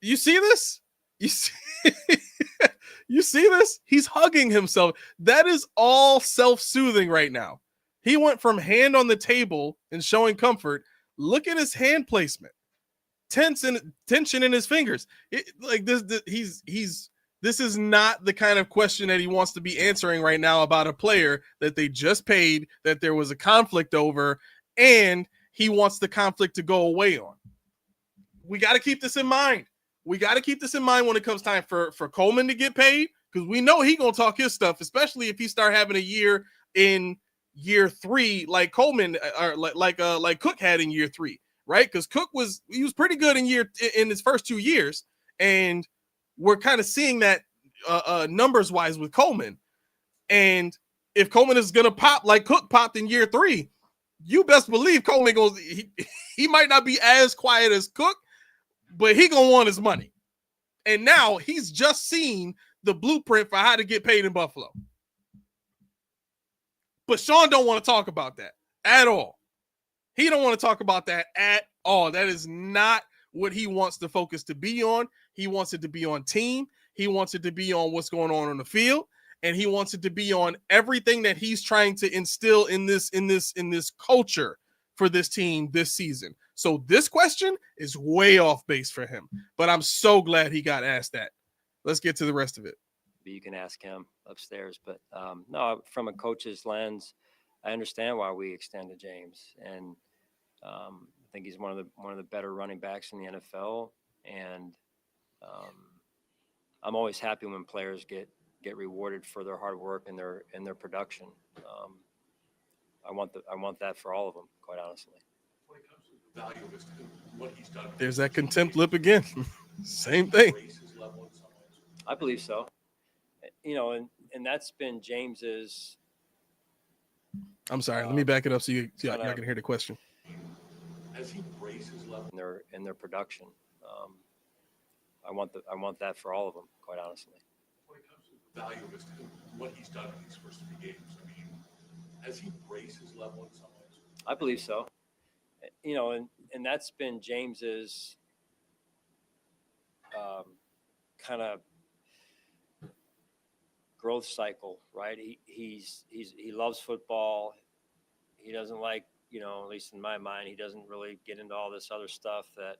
you see this? You see, you see this? He's hugging himself. That is all self-soothing right now. He went from hand on the table and showing comfort. Look at his hand placement. Tension in his fingers. This is not the kind of question that he wants to be answering right now about a player that they just paid, that there was a conflict over, and he wants the conflict to go away on. We got to keep this in mind. We got to keep this in mind when it comes time for Coleman to get paid, because we know he gonna talk his stuff, especially if he start having a year in year 3 like Coleman or like Cook had in year 3, right? Because Cook was pretty good in his first 2 years, and we're kind of seeing that numbers wise with Coleman. And if Coleman is gonna pop like Cook popped in year 3, you best believe Coleman goes. He might not be as quiet as Cook, but he gonna want his money. And now he's just seen the blueprint for how to get paid in Buffalo. But Sean don't want to talk about that at all. He don't want to talk about that at all. That is not what he wants the focus to be on. He wants it to be on team. He wants it to be on what's going on the field, and he wants it to be on everything that he's trying to instill in this culture for this team this season. So this question is way off base for him, but I'm so glad he got asked that. Let's get to the rest of it. You can ask him upstairs, but no, from a coach's lens, I understand why we extended James, and I think he's one of the better running backs in the NFL, and I'm always happy when players get rewarded for their hard work and their production. I want that for all of them, quite honestly. When it comes to the value of his, what he's done. There's that contempt lip again. Same thing. I believe so. And that's been James's. I'm sorry. Let me back it up so y'all can hear the question. As he raised his level in their production, I want that for all of them, quite honestly. When it comes to the value of his, what he's done in these first 3 games, I mean, has he raised his level in some ways? I believe so. and that's been James's kind of growth cycle, right? He loves football. He doesn't like, at least in my mind, he doesn't really get into all this other stuff that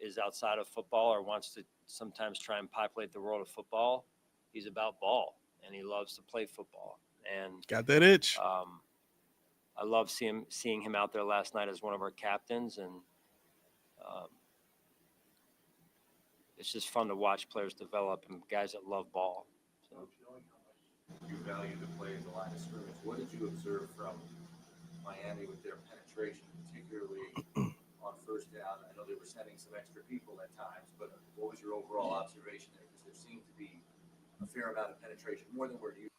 is outside of football or wants to sometimes try and populate the world of football. He's about ball, and he loves to play football. And got that itch. I love seeing him out there last night as one of our captains, and it's just fun to watch players develop and guys that love ball. So. Knowing how much you value the play in the line of scrimmage, what did you observe from Miami with their penetration, particularly on first down? I know they were sending some extra people at times, but what was your overall observation there? Because there seemed to be a fair amount of penetration, more than we're used.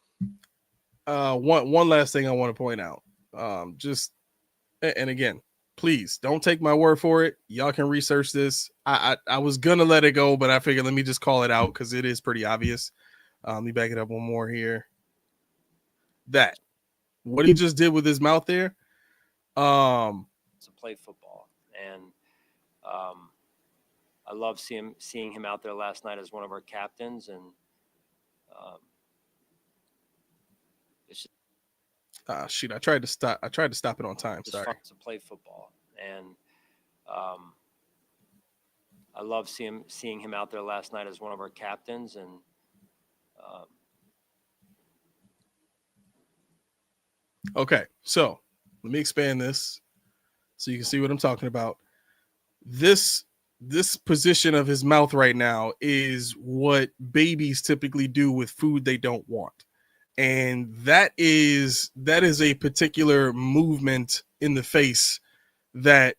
One last thing I want to point out. And again, please don't take my word for it. Y'all can research this. I was gonna let it go, but I figured let me just call it out because it is pretty obvious. Let me back it up one more here. That what he just did with his mouth there. To play football, and I love seeing him out there last night as one of our captains, and it's just, shoot, I tried to stop it on time. Sorry. Fun to play football, and I love seeing him out there last night as one of our captains, and okay, so let me expand this so you can see what I'm talking about. This position of his mouth right now is what babies typically do with food they don't want. And that is a particular movement in the face that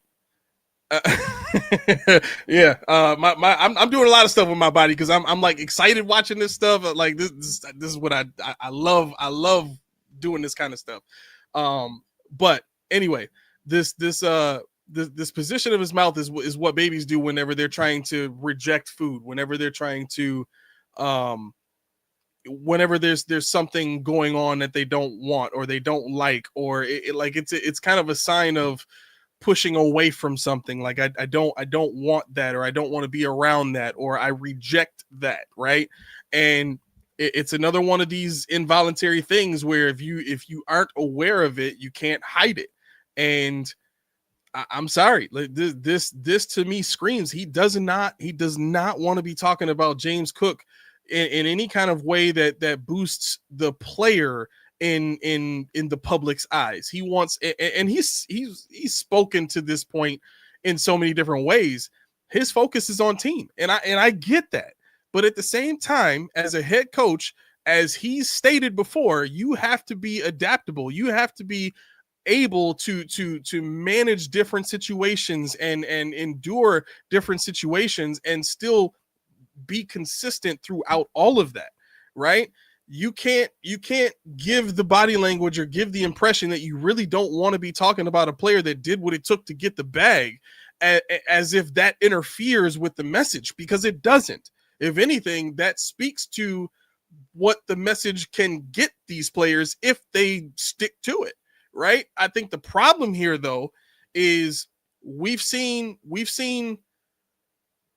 I'm doing a lot of stuff with my body because I'm like excited watching this stuff. Like this is what I love doing this kind of stuff. But anyway, this position of his mouth is what babies do whenever they're trying to reject food, whenever they're trying to whenever there's something going on that they don't want or they don't like, or it's kind of a sign of pushing away from something. Like I don't want that, or I don't want to be around that, or I reject that, right? And it's another one of these involuntary things where if you aren't aware of it, you can't hide it. And I'm sorry, this to me screams he does not want to be talking about James Cook in any kind of way that boosts the player in the public's eyes. He wants, and he's spoken to this point in so many different ways. His focus is on team, and I get that. But at the same time, as a head coach, as he's stated before, you have to be adaptable. You have to be able to manage different situations and endure different situations and still be consistent throughout all of that, right? You can't give the body language or give the impression that you really don't want to be talking about a player that did what it took to get the bag as if that interferes with the message, because it doesn't. If anything, that speaks to what the message can get these players if they stick to it, right? I think the problem here, though, is we've seen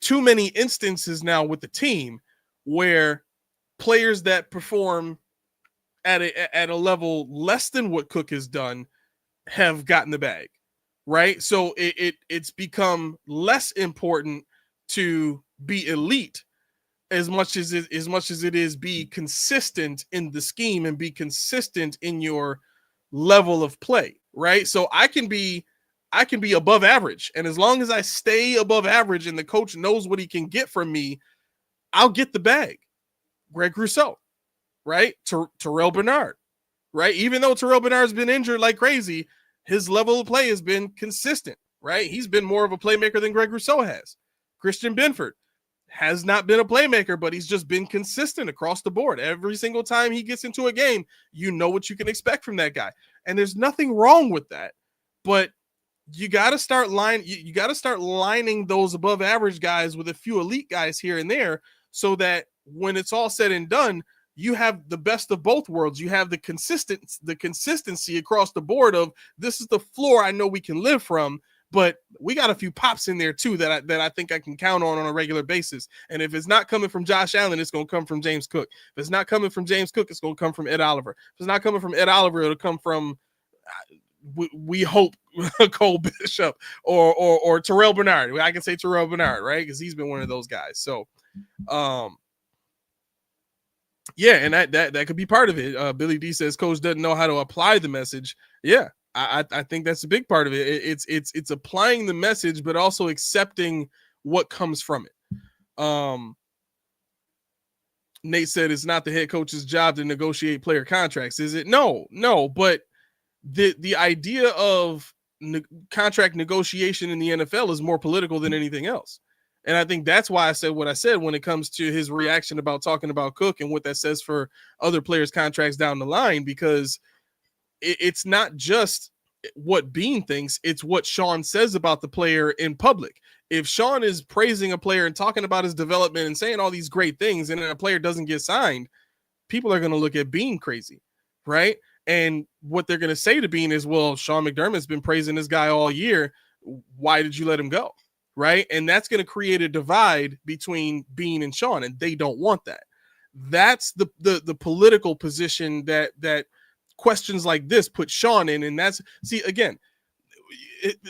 too many instances now with the team where players that perform at a level less than what Cook has done have gotten the bag, right? So it's become less important to be elite as much as it is be consistent in the scheme and be consistent in your level of play, right? So I can be above average, and as long as I stay above average and the coach knows what he can get from me, I'll get the bag. Greg Rousseau, right? Terrell Bernard, right? Even though Terrell Bernard's been injured like crazy, his level of play has been consistent, right? He's been more of a playmaker than Greg Rousseau has. Christian Benford has not been a playmaker, but he's just been consistent across the board. Every single time he gets into a game, you know what you can expect from that guy. And there's nothing wrong with that. But you got to start lining those above average guys with a few elite guys here and there, so that when it's all said and done, you have the best of both worlds. You have the consistency across the board of this is the floor I know we can live from, but we got a few pops in there too that I think I can count on a regular basis. And if it's not coming from Josh Allen, it's going to come from James Cook. If it's not coming from James Cook, it's going to come from Ed Oliver. If it's not coming from Ed Oliver, it'll come from we hope Cole Bishop or Terrell Bernard. I can say Terrell Bernard, right? Because he's been one of those guys. So, yeah, and that could be part of it. Billy D says coach doesn't know how to apply the message. Yeah, I think that's a big part of it. It's applying the message, but also accepting what comes from it. Nate said it's not the head coach's job to negotiate player contracts, is it? No, but the idea of contract negotiation in the NFL is more political than anything else. And I think that's why I said what I said when it comes to his reaction about talking about Cook and what that says for other players' contracts down the line, because it's not just what Bean thinks, it's what Sean says about the player in public. If Sean is praising a player and talking about his development and saying all these great things, and then a player doesn't get signed, people are going to look at Bean crazy, right? And what they're going to say to Bean is, well, Sean McDermott's been praising this guy all year. Why did you let him go? Right. And that's going to create a divide between Bean and Sean, and they don't want that. That's the political position that questions like this put Sean in. And that's, see, again,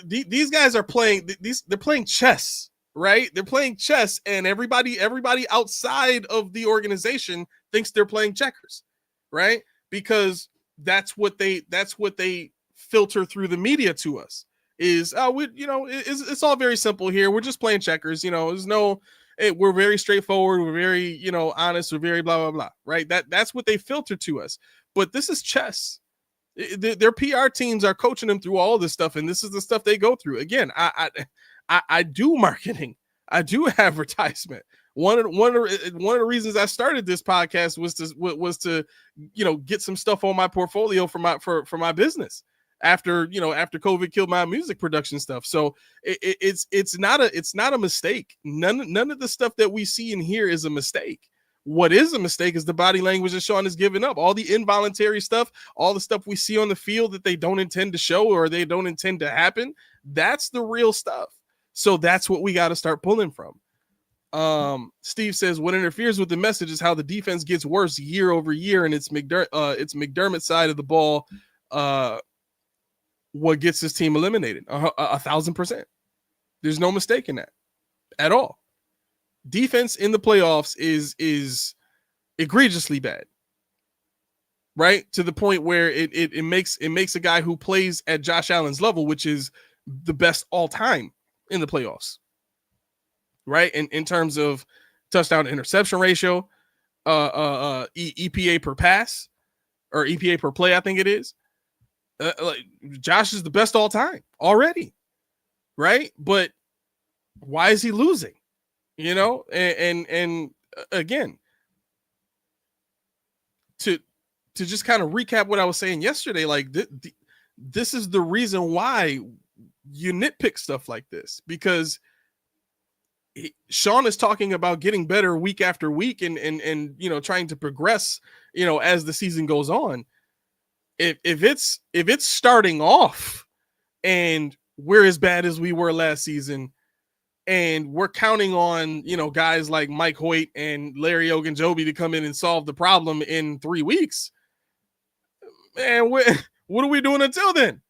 these guys are playing, they're playing chess, right? They're playing chess, and everybody outside of the organization thinks they're playing checkers, right? Because that's what they filter through the media to us is, it's all very simple here. We're just playing checkers. There's no, we're very straightforward. We're very, honest. We're very blah, blah, blah. Right. That's what they filter to us. But this is chess. Their PR teams are coaching them through all this stuff. And this is the stuff they go through. Again, I do marketing. I do advertisement. One of the reasons I started this podcast was to get some stuff on my portfolio for my business after COVID killed my music production stuff. So it's not a mistake. None of the stuff that we see and hear is a mistake. What is a mistake is the body language that Sean is giving up, all the involuntary stuff, all the stuff we see on the field that they don't intend to show or they don't intend to happen. That's the real stuff. So that's what we got to start pulling from. Steve says what interferes with the message is how the defense gets worse year over year, and it's McDermott's side of the ball what gets this team eliminated. 1,000%. There's no mistake in that at all. Defense in the playoffs is egregiously bad, right? To the point where it makes a guy who plays at Josh Allen's level, which is the best all time in the playoffs, right? In terms of touchdown to interception ratio, EPA per pass or EPA per play, I think it is. Like Josh is the best all time already, right? But why is he losing? And again, to just kind of recap what I was saying yesterday, like this is the reason why you nitpick stuff like this, because Sean is talking about getting better week after week and trying to progress, as the season goes on. If it's starting off and we're as bad as we were last season, and we're counting on, guys like Mike Hoyt and Larry Ogunjobi to come in and solve the problem in 3 weeks, man, what are we doing until then?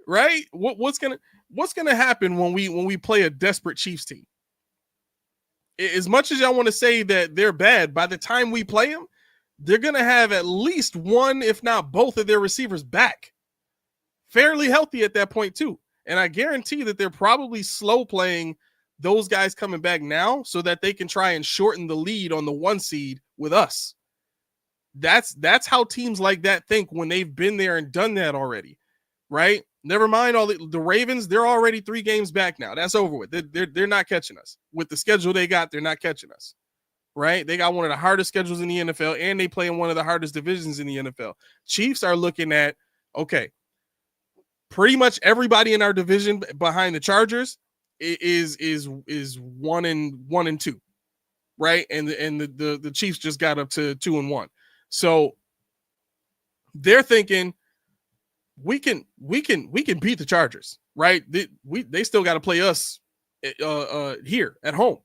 Right? What's gonna happen when we play a desperate Chiefs team? As much as y'all want to say that they're bad, by the time we play them, they're going to have at least one, if not both of their receivers back fairly healthy at that point too. And I guarantee that they're probably slow playing those guys coming back now so that they can try and shorten the lead on the 1 seed with us. That's how teams like that think when they've been there and done that already, right? Never mind all the Ravens, they're already 3 games back now. That's over with. They're not catching us. With the schedule they got, they're not catching us. Right? They got one of the hardest schedules in the NFL, and they play in one of the hardest divisions in the NFL. Chiefs are looking at, okay, pretty much everybody in our division behind the Chargers is 1-2, right? And the Chiefs just got up to 2-1. So they're thinking we can beat the Chargers, right? They still got to play us here at home,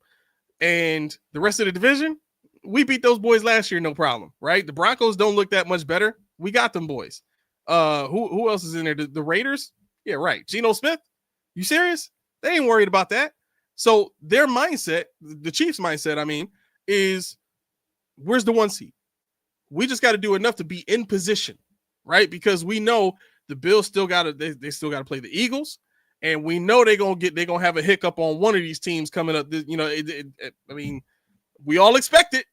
and the rest of the division, we beat those boys last year, no problem, right? The Broncos don't look that much better. We got them boys. Who else is in there? The Raiders? Yeah, right. Geno Smith? You serious? They ain't worried about that. So their mindset, the Chiefs' mindset, I mean, is where's the 1 seed? We just got to do enough to be in position, right? Because we know the Bills still got to they still got to play the Eagles, and we know they're gonna have a hiccup on one of these teams coming up. You know, I mean, we all expect it,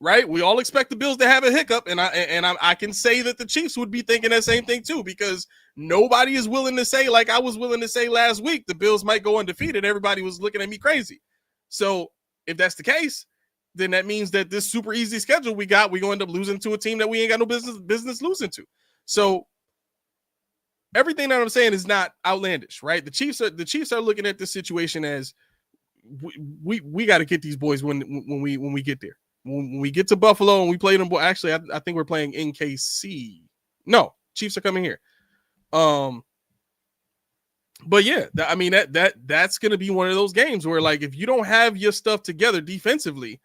right? We all expect the Bills to have a hiccup, and I can say that the Chiefs would be thinking that same thing too, because nobody is willing to say, like I was willing to say last week, the Bills might go undefeated. Everybody was looking at me crazy. So if that's the case, then that means that this super easy schedule we're going to end up losing to a team that we ain't got no business losing to. So everything that I'm saying is not outlandish, right? The Chiefs are looking at this situation as we got to get these boys when we get there. When we get to Buffalo and we play them, actually, I think we're playing in KC. No, Chiefs are coming here. But yeah, I mean that's gonna be one of those games where, like, if you don't have your stuff together defensively,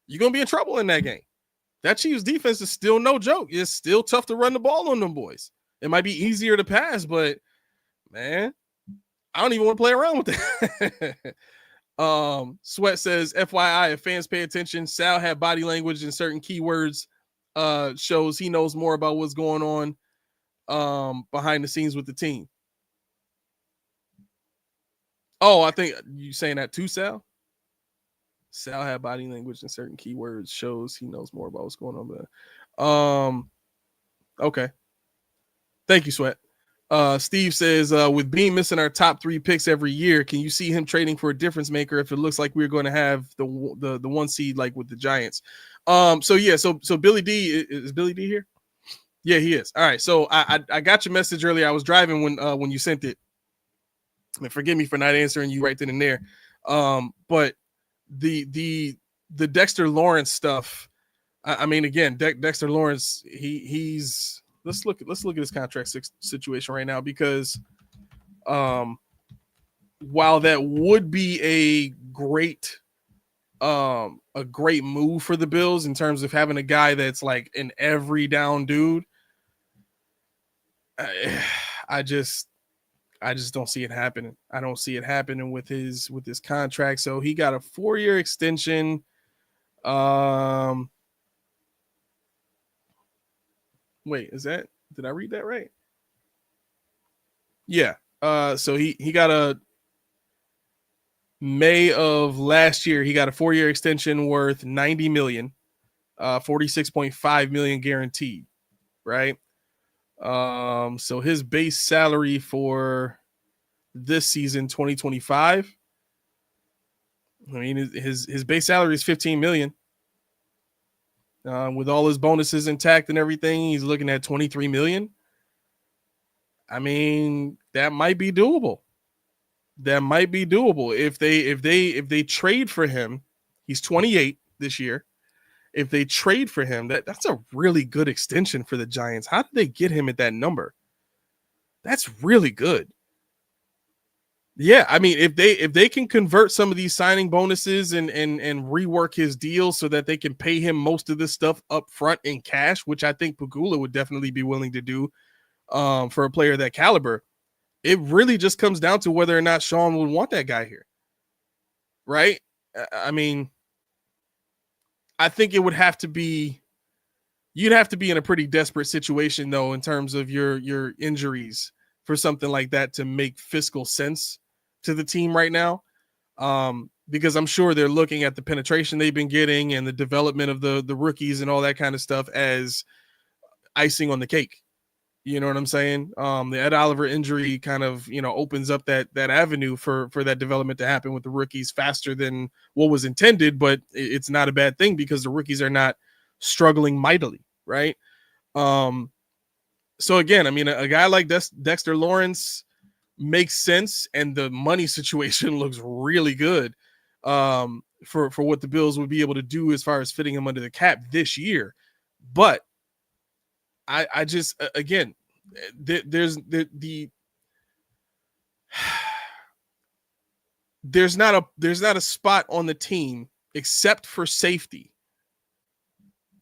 you're gonna be in trouble in that game. That Chiefs defense is still no joke. It's still tough to run the ball on them boys. It might be easier to pass, but man, I don't even want to play around with that. Sweat says, FYI, if fans pay attention, Sal had body language and certain keywords shows he knows more about what's going on behind the scenes with the team. Oh, I think you saying that too, Sal? Sal had body language and certain keywords shows he knows more about what's going on there. Okay. Thank you, Sweat. Steve says, with Beam missing our top 3 picks every year, can you see him trading for a difference maker if it looks like we're going to have the 1 seed like with the Giants? So Billy D, is Billy D here? Yeah, he is. All right. So I got your message earlier. I was driving when you sent it. And forgive me for not answering you right then and there. But the Dexter Lawrence stuff, I mean, again, Dexter Lawrence, he's let's look at his contract situation right now, because while that would be a great move for the Bills in terms of having a guy that's like an every down dude, I just don't see it happening. I don't see it happening with his contract. So he got a 4-year extension. Wait, did I read that right? Yeah. So he got a May of last year, he got a 4-year extension worth $90 million, 46.5 million guaranteed, right? So his base salary for this season, 2025, I mean, his base salary is $15 million. With all his bonuses intact and everything, he's looking at $23 million. I mean, that might be doable. If they trade for him. He's 28 this year. If they trade for him, that's a really good extension for the Giants. How did they get him at that number? That's really good. Yeah, I mean, if they can convert some of these signing bonuses and rework his deal so that they can pay him most of this stuff up front in cash, which I think Pagula would definitely be willing to do for a player of that caliber, it really just comes down to whether or not Sean would want that guy here, right? I mean, I think it would have to be, you'd have to be in a pretty desperate situation though, in terms of your injuries for something like that to make fiscal sense to the team right now. Because I'm sure they're looking at the penetration they've been getting and the development of the rookies and all that kind of stuff as icing on the cake. You know what I'm saying? The Ed Oliver injury kind of, opens up that avenue for that development to happen with the rookies faster than what was intended, but it's not a bad thing because the rookies are not struggling mightily, right? So again, I mean, a guy like Dexter Lawrence makes sense, and the money situation looks really good for what the Bills would be able to do as far as fitting him under the cap this year. But I just again, there's not a spot on the team except for safety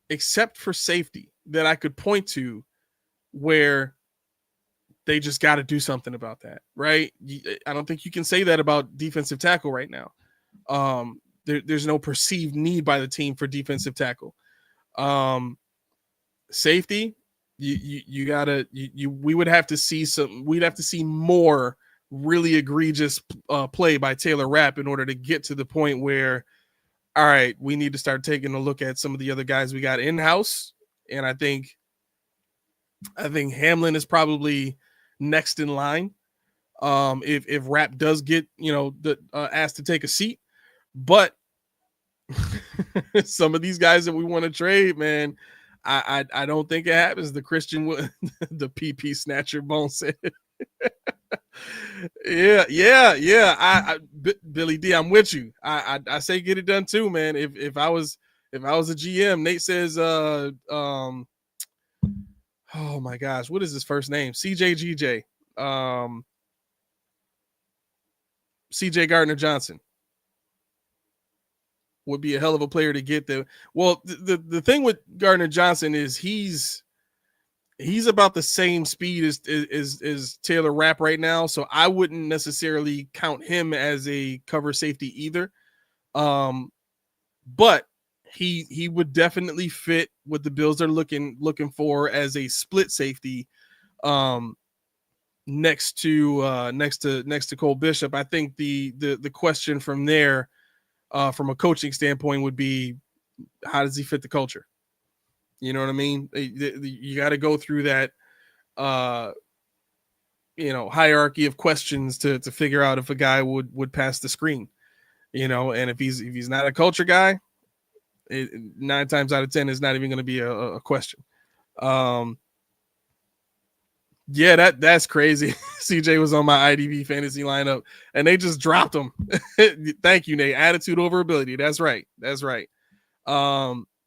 that I could point to where they just got to do something about that, right? I don't think you can say that about defensive tackle right now. There's no perceived need by the team for defensive tackle. Safety, we would have to see more really egregious play by Taylor Rapp in order to get to the point where, all right, we need to start taking a look at some of the other guys we got in-house. And I think Hamlin is probably next in line. If Rapp does get, asked to take a seat, but some of these guys that we want to trade, man, I don't think it happens. The Christian, the PP snatcher bone said, yeah. Billy D, I'm with you. I say get it done too, man. If I was a GM, Nate says, oh my gosh, what is his first name? CJ Gardner Johnson would be a hell of a player to get there. Well, the thing with Gardner Johnson is he's about the same speed as Taylor Rapp right now, so I wouldn't necessarily count him as a cover safety either. But he would definitely fit what the Bills are looking for as a split safety. Next to Cole Bishop. I think the question from there, from a coaching standpoint, would be, how does he fit the culture? You know what I mean? You got to go through that, hierarchy of questions to figure out if a guy would pass the screen, and if he's not a culture guy, 9 times out of 10 is not even going to be a question. Yeah, that's crazy. CJ was on my IDB fantasy lineup and they just dropped him. Thank you, Nate. Attitude over ability. That's right.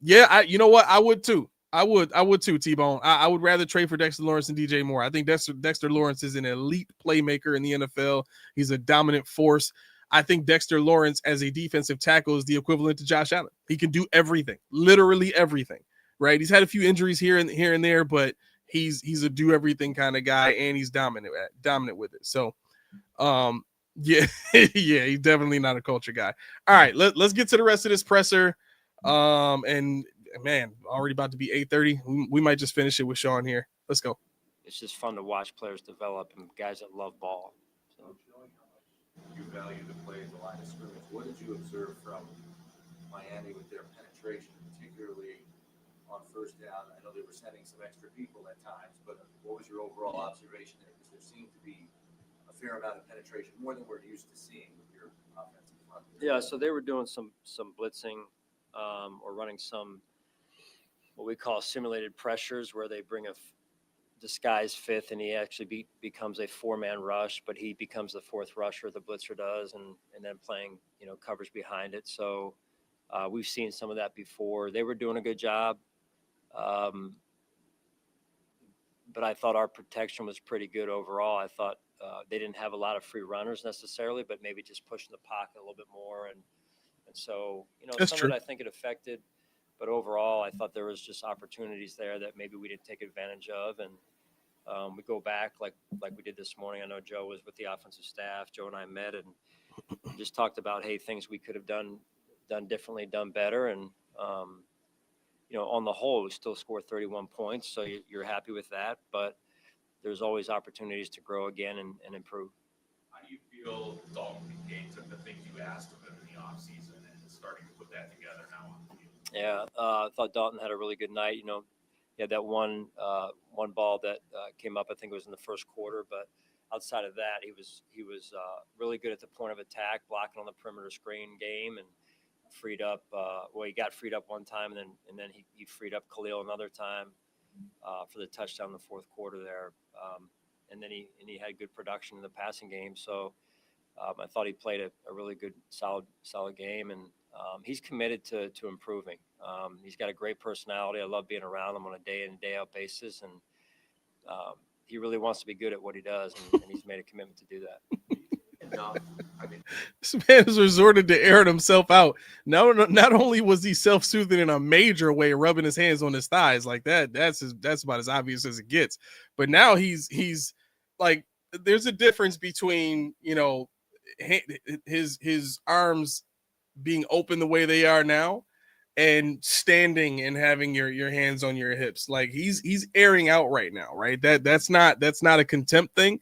Yeah, you know what? I would too. I would too, T-Bone. I would rather trade for Dexter Lawrence and DJ Moore. I think Dexter Lawrence is an elite playmaker in the NFL. He's a dominant force. I think Dexter Lawrence as a defensive tackle is the equivalent to Josh Allen. He can do everything, literally everything, right? He's had a few injuries here and there, but he's a do everything kind of guy, and he's dominant with it. So, yeah, yeah, he's definitely not a culture guy. All right, let's get to the rest of this presser. And man, already about to be 8:30. We might just finish it with Sean here. Let's go. It's just fun to watch players develop and guys that love ball. So. You value the play at the line of scrimmage. What did you observe from Miami with their penetration, particularly on first down? I know they were sending some extra people at times, but what was your overall observation there? Because there seemed to be a fair amount of penetration, more than we're used to seeing with your offensive front. Yeah, so they were doing some blitzing, or running some what we call simulated pressures, where they bring a disguised fifth and he actually becomes a 4-man rush, but he becomes the fourth rusher, the blitzer does, and then playing coverage behind it. So we've seen some of that before. They were doing a good job, but I thought our protection was pretty good overall. I thought they didn't have a lot of free runners necessarily, but maybe just pushing the pocket a little bit more, and so That's some true. of it I think it affected. But overall, I thought there was just opportunities there that maybe we didn't take advantage of. And we go back like we did this morning. I know Joe was with the offensive staff. Joe and I met and just talked about, hey, things we could have done differently, done better. And, on the whole, we still scored 31 points. So you're happy with that. But there's always opportunities to grow again and improve. How do you feel Dalton Kincaid took the things you asked of him in the offseason and starting to put that together now on the field? Yeah, I thought Dalton had a really good night. He had that one ball that came up. I think it was in the first quarter, but outside of that, he was really good at the point of attack, blocking on the perimeter screen game, and freed up. He got freed up one time, and then he freed up Khalil another time for the touchdown in the fourth quarter there. And then he had good production in the passing game. So I thought he played a really good, solid game, and he's committed to improving. He's got a great personality. I love being around him on a day in and day out basis, and he really wants to be good at what he does, and he's made a commitment to do that. Enough. I mean, This man has resorted to airing himself out. Not only was he self-soothing in a major way, rubbing his hands on his thighs like that. That's about as obvious as it gets. But now he's like, there's a difference between, you know, his arms being open the way they are now and standing and having your hands on your hips. Like he's airing out right now, right? That's not a contempt thing.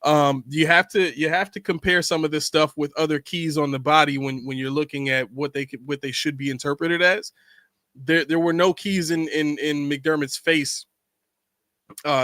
You have to compare some of this stuff with other keys on the body when you're looking at what they should be interpreted as. There were no keys in McDermott's face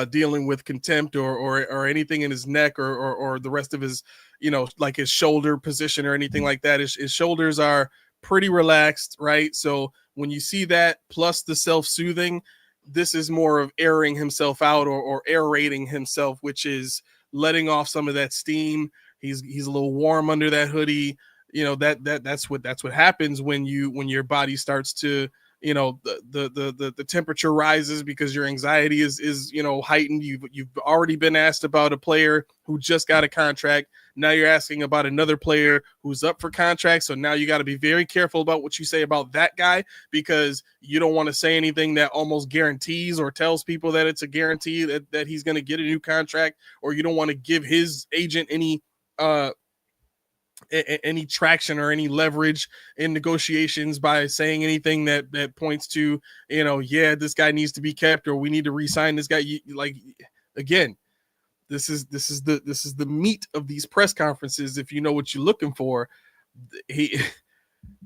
dealing with contempt or anything in his neck or the rest of his, you know, like his shoulder position or anything like that. His shoulders are pretty relaxed, right? So when you see that plus the self-soothing, this is more of airing himself out or aerating himself, which is letting off some of that steam. He's a little warm under that hoodie. You know, that's what happens when your body starts to, you know, the temperature rises because your anxiety is you know, heightened. You've already been asked about a player who just got a contract. Now you're asking about another player who's up for contract. So now you got to be very careful about what you say about that guy, because you don't want to say anything that almost guarantees or tells people that it's a guarantee that he's going to get a new contract, or you don't want to give his agent any traction or any leverage in negotiations by saying anything that points to, you know, yeah, this guy needs to be kept or we need to re-sign this guy. Like, again, this is the meat of these press conferences. If you know what you're looking for,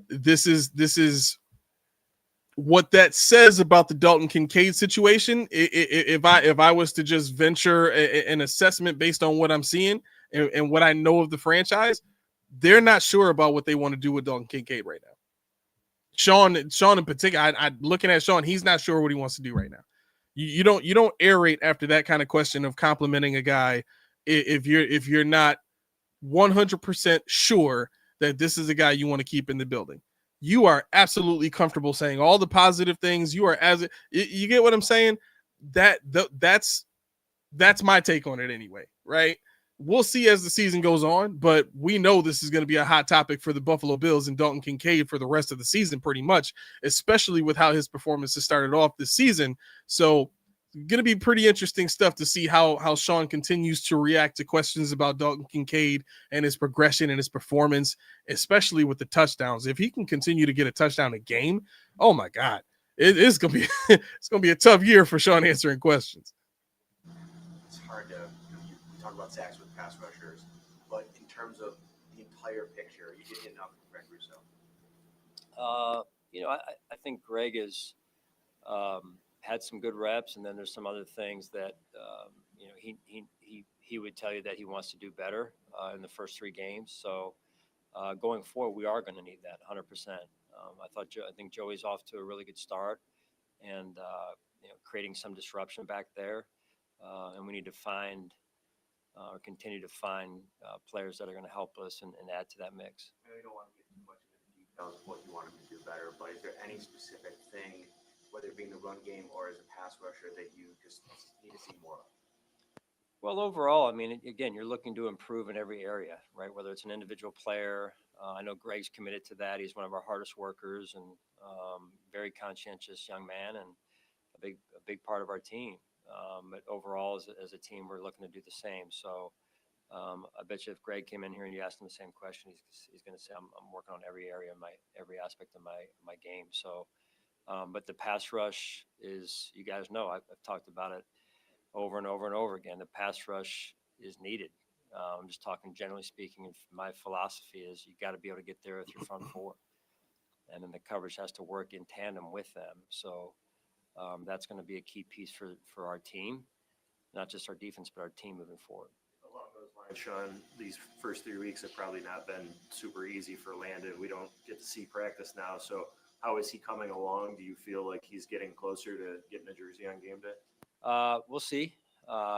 this is what that says about the Dalton Kincaid situation. If I was to just venture an assessment based on what I'm seeing and what I know of the franchise, they're not sure about what they want to do with Dalton Kincaid right now. Sean in particular, I looking at Sean, he's not sure what he wants to do right now. You don't aerate after that kind of question of complimenting a guy if you're not 100% sure that this is a guy you want to keep in the building. You are absolutely comfortable saying all the positive things. You are you get what I'm saying? That's my take on it anyway, right? We'll see as the season goes on, but we know this is going to be a hot topic for the Buffalo Bills and Dalton Kincaid for the rest of the season, pretty much, especially with how his performance has started off this season. So going to be pretty interesting stuff to see how Sean continues to react to questions about Dalton Kincaid and his progression and his performance, especially with the touchdowns. If he can continue to get a touchdown a game, oh my God, it's going to be it's going to be a tough year for Sean answering questions. It's hard to, you talk about sacks with pass rushers, but in terms of the entire picture, you didn't get enough from Greg Rousseau. You know, I think Greg is had some good reps, and then there's some other things that you know, he would tell you that he wants to do better in the first 3 games. So going forward, we are going to need that 100%. I think Joey's off to a really good start, and you know, creating some disruption back there, and we need to find or continue to find players that are going to help us and add to that mix. I know you don't want to get too much into the details of what you want him to do better, but is there any specific thing, whether it be in the run game or as a pass rusher, that you just need to see more of? Well, overall, I mean, again, you're looking to improve in every area, right? Whether it's an individual player. I know Greg's committed to that. He's one of our hardest workers and very conscientious young man and a big part of our team. But overall, as a team, we're looking to do the same. So I bet you if Greg came in here and you asked him the same question, he's going to say, I'm working on every area, every aspect of my game. So, but the pass rush is, you guys know, I've talked about it over and over and over again. The pass rush is needed. I'm just talking generally speaking. My philosophy is you got to be able to get there with your front 4, and then the coverage has to work in tandem with them. So that's going to be a key piece for our team, not just our defense, but our team moving forward. Along those lines, Sean, these first 3 weeks have probably not been super easy for Landon. We don't get to see practice now. So how is he coming along? Do you feel like he's getting closer to getting a jersey on game day? We'll see.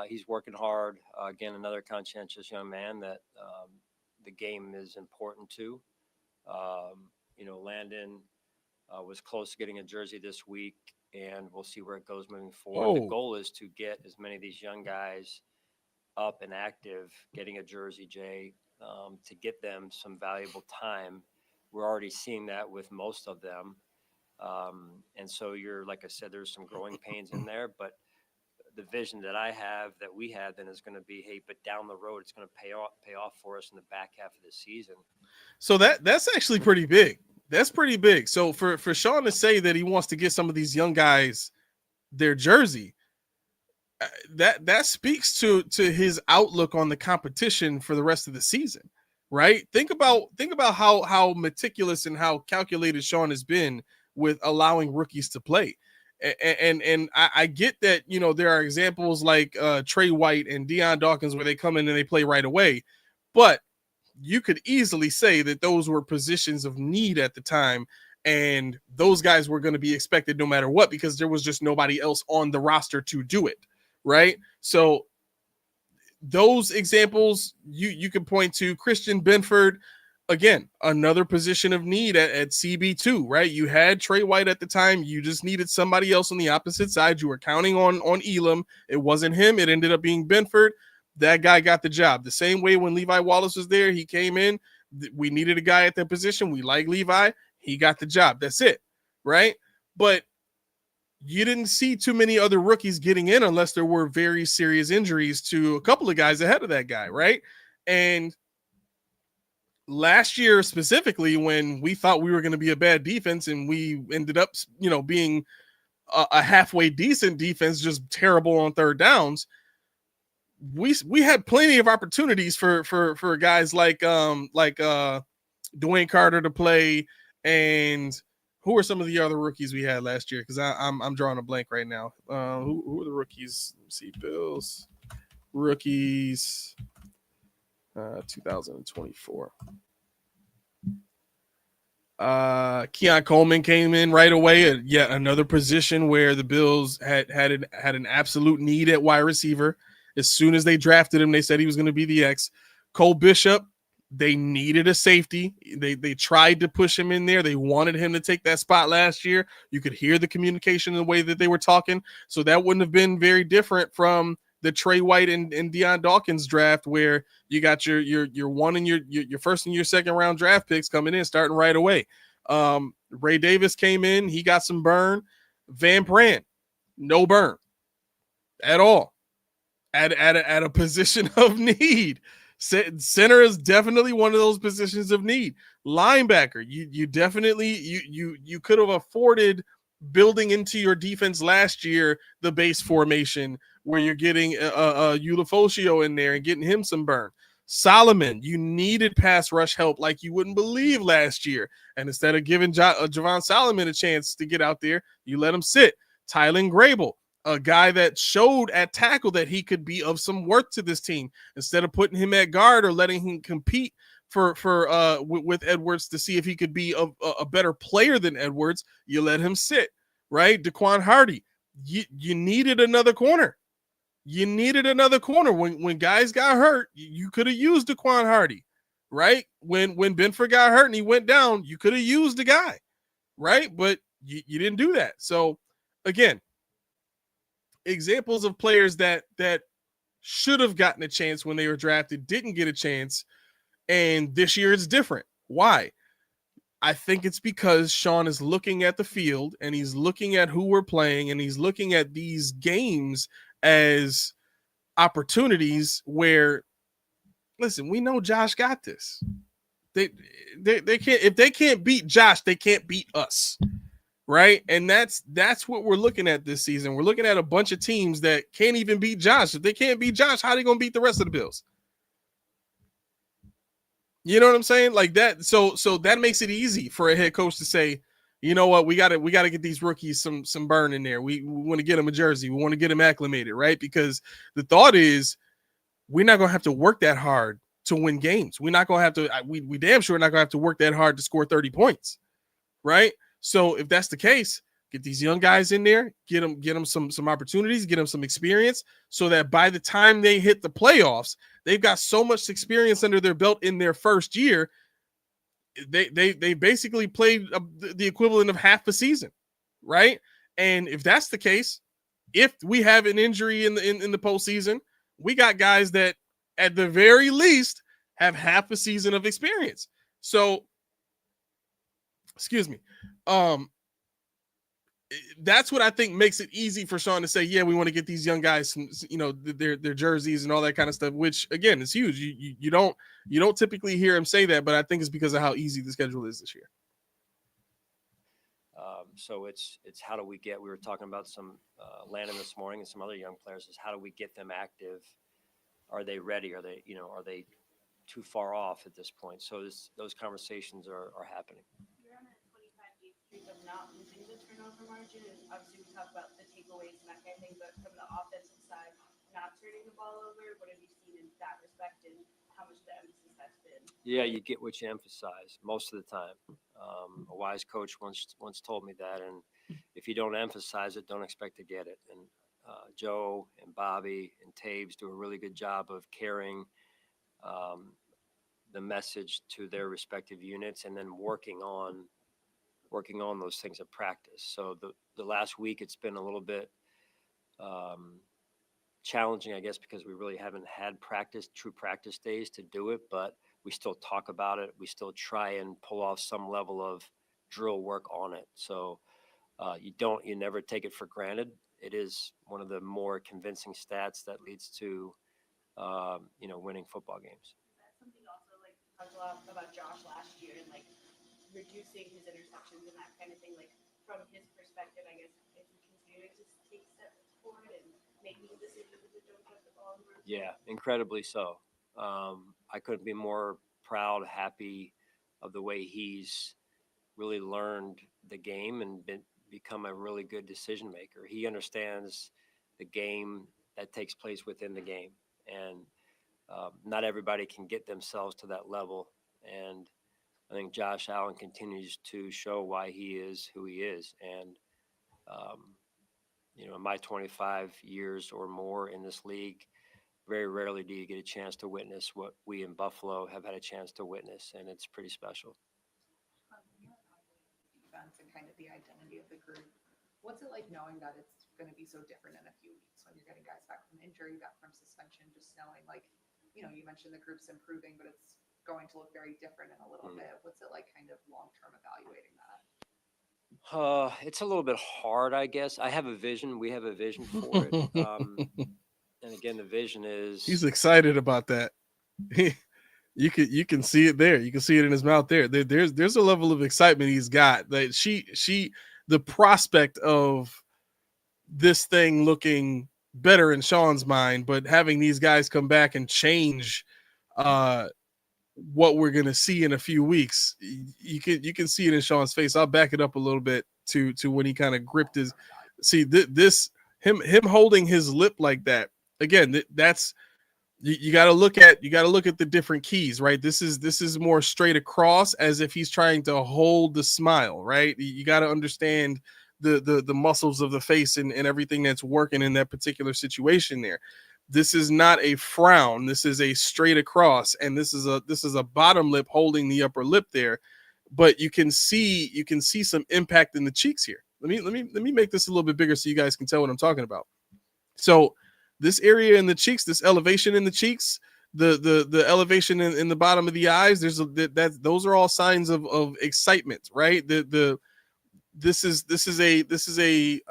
He's working hard. Again, another conscientious young man the game is important to. Landon was close to getting a jersey this week, and we'll see where it goes moving forward. Oh. The goal is to get as many of these young guys up and active, getting a jersey, Jay, to get them some valuable time. We're already seeing that with most of them. And so like I said, there's some growing pains in there, but the vision that I have, that we have, then is going to be, hey, but down the road, it's going to pay off for us in the back half of the season. So that's actually pretty big. That's pretty big. So for Sean to say that he wants to get some of these young guys their jersey, that speaks to his outlook on the competition for the rest of the season, right? Think about how meticulous and how calculated Sean has been with allowing rookies to play. And I get that, there are examples like Trey White and Deion Dawkins where they come in and they play right away, but you could easily say that those were positions of need at the time, and those guys were going to be expected no matter what, because there was just nobody else on the roster to do it, right? So those examples you can point to. Christian Benford, again, another position of need at CB2, right? You had Trey White at the time. You just needed somebody else on the opposite side. You were counting on Elam. It wasn't him. It ended up being Benford. That guy got the job. The same way when Levi Wallace was there, he came in. We needed a guy at that position. We like Levi. He got the job. That's it, right? But you didn't see too many other rookies getting in unless there were very serious injuries to a couple of guys ahead of that guy, right? And last year specifically, when we thought we were going to be a bad defense and we ended up, being a halfway decent defense, just terrible on third downs, we had plenty of opportunities for guys like Dwayne Carter to play. And who were some of the other rookies we had last year? Because I'm drawing a blank right now. Who are the rookies? Let's see, Bills rookies 2024. Keon Coleman came in right away. Yet another position where the Bills had an absolute need at wide receiver. As soon as they drafted him, they said he was going to be the X. Cole Bishop, they needed a safety. They tried to push him in there. They wanted him to take that spot last year. You could hear the communication in the way that they were talking. So that wouldn't have been very different from the Trey White and Deion Dawkins draft, where you got your one and your first and your second round draft picks coming in, starting right away. Ray Davis came in. He got some burn. Van Pran, no burn at all. At a position of need. Center is definitely one of those positions of need. Linebacker, you definitely you could have afforded building into your defense last year the base formation where you're getting a Ulofoshio in there and getting him some burn. Solomon, you needed pass rush help like you wouldn't believe last year, and instead of giving Javon Solomon a chance to get out there, you let him sit. Tylen Grable, a guy that showed at tackle that he could be of some worth to this team. Instead of putting him at guard or letting him compete with Edwards to see if he could be a better player than Edwards, you let him sit, right? Daquan Hardy, you needed another corner. You needed another corner. When guys got hurt, you could have used Daquan Hardy, right? When Benford got hurt and he went down, you could have used the guy, right? But you didn't do that. So, again, examples of players that should have gotten a chance when they were drafted, didn't get a chance, and this year it's different. Why? I think it's because Sean is looking at the field and he's looking at who we're playing and he's looking at these games as opportunities where, listen, we know Josh got this. They can't, if they can't beat Josh, they can't beat us. Right. And that's what we're looking at this season. We're looking at a bunch of teams that can't even beat Josh. If they can't beat Josh, how are they going to beat the rest of the Bills? You know what I'm saying? Like that. So that makes it easy for a head coach to say, you know what, we got to get these rookies some burn in there. We want to get them a jersey. We want to get them acclimated, right? Because the thought is we're not going to have to work that hard to win games. We're not going to have to, we damn sure not going to have to work that hard to score 30 points, right? So if that's the case, Get these young guys in there, get them some opportunities, get them some experience, so that by the time they hit the playoffs, they've got so much experience under their belt in their first year. They basically played the equivalent of half a season, right? And if that's the case, if we have an injury in the postseason, we got guys that at the very least have half a season of experience. So, excuse me. That's what I think makes it easy for Sean to say, yeah, we want to get these young guys some, their jerseys and all that kind of stuff, which again is huge. You don't typically hear him say that, but I think it's because of how easy the schedule is this year. So it's how do we were talking about some Landon this morning and some other young players, is how do we get them active? Are they ready? Are they too far off at this point? So those conversations are happening. You're on a 25-game streak of not losing the turnover margin, and obviously we talk about the takeaways and that kind of thing, but from the offensive side, not turning the ball over, what have you seen in that respect, and how much the emphasis that's been? Yeah, you get what you emphasize most of the time. A wise coach once told me that, and if you don't emphasize it, don't expect to get it. And Joe and Bobby and Taves do a really good job of carrying the message to their respective units, and then working on those things at practice. So the last week it's been a little bit challenging, I guess, because we really haven't had true practice days to do it, but we still talk about it. We still try and pull off some level of drill work on it. So you never take it for granted. It is one of the more convincing stats that leads to, winning football games. That's something also, like, talked a lot about Josh last year and, like, reducing his interceptions and that kind of thing. Like, from his perspective, I guess, if he continues to take steps forward and making decisions that don't touch the ball. Yeah, incredibly so. I couldn't be more proud, happy of the way he's really learned the game and become a really good decision maker. He understands the game that takes place within the game, and not everybody can get themselves to that level. And I think Josh Allen continues to show why he is who he is. And in my 25 years or more in this league, very rarely do you get a chance to witness what we in Buffalo have had a chance to witness, and it's pretty special. Defense and kind of the identity of the group. What's it like knowing that it's going to be so different in a few weeks when you're getting guys back from injury, back from suspension, just knowing, like, you mentioned the group's improving, but it's going to look very different in a little bit. What's it like kind of long-term evaluating that? It's a little bit hard, I guess. I have a vision. We have a vision for it. And again, the vision is... He's excited about that. You can see it there. You can see it in his mouth there. There's a level of excitement he's got. That the prospect of this thing looking better in Sean's mind, but having these guys come back and change what we're gonna see in a few weeks. You can see it in Sean's face. I'll back it up a little bit to when he kind of gripped his. See him holding his lip like that. Again, that's you got to look at the different keys, right? This is more straight across, as if he's trying to hold the smile, right? You got to understand the muscles of the face and everything that's working in that particular situation there. This is not a frown. This is a straight across, and this is a bottom lip holding the upper lip there. But you can see some impact in the cheeks here. Let me make this a little bit bigger so you guys can tell what I'm talking about. So this area in the cheeks, this elevation in the cheeks, the elevation in the bottom of the eyes, those are all signs of excitement, right? This is a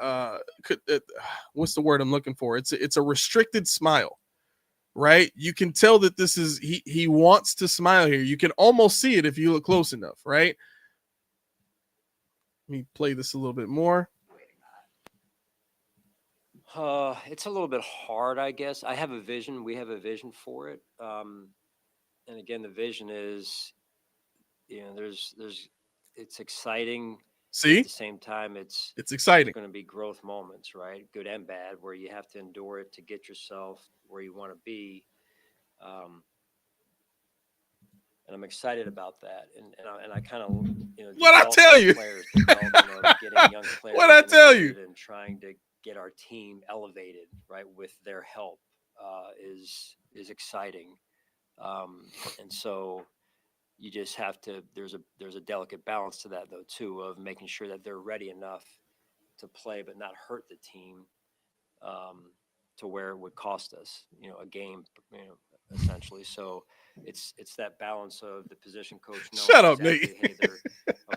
what's the word I'm looking for? It's a restricted smile, right? You can tell that this is he wants to smile here. You can almost see it if you look close enough, right? Let me play this a little bit more. It's a little bit hard, I guess. I have a vision. We have a vision for it. And again, the vision is, it's exciting. See? At the same time, it's exciting. Going to be growth moments, right? Good and bad, where you have to endure it to get yourself where you want to be. and I'm excited about that. And I kind of, What I tell you? players, getting young players. What I tell you? integrated and trying to get our team elevated, right, with their help is exciting. And so you just have to. There's a delicate balance to that though too, of making sure that they're ready enough to play but not hurt the team, to where it would cost us, a game, essentially. So it's that balance of the position coach knowing Shut up, exactly, Nate.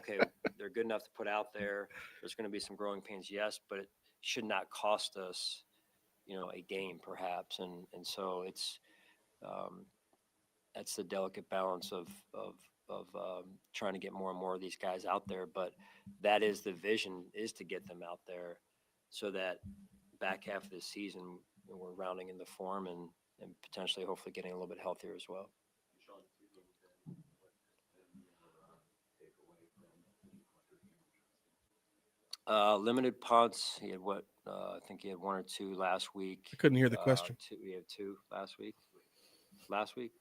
hey, they're good enough to put out there. There's going to be some growing pains, yes, but it should not cost us, a game perhaps. And so it's that's the delicate balance of trying to get more and more of these guys out there. But that is the vision, is to get them out there so that back half of the season we're rounding into form and potentially hopefully getting a little bit healthier as well. Limited punts. He had I think he had one or two last week. I couldn't hear the question. We had two last week. Last week?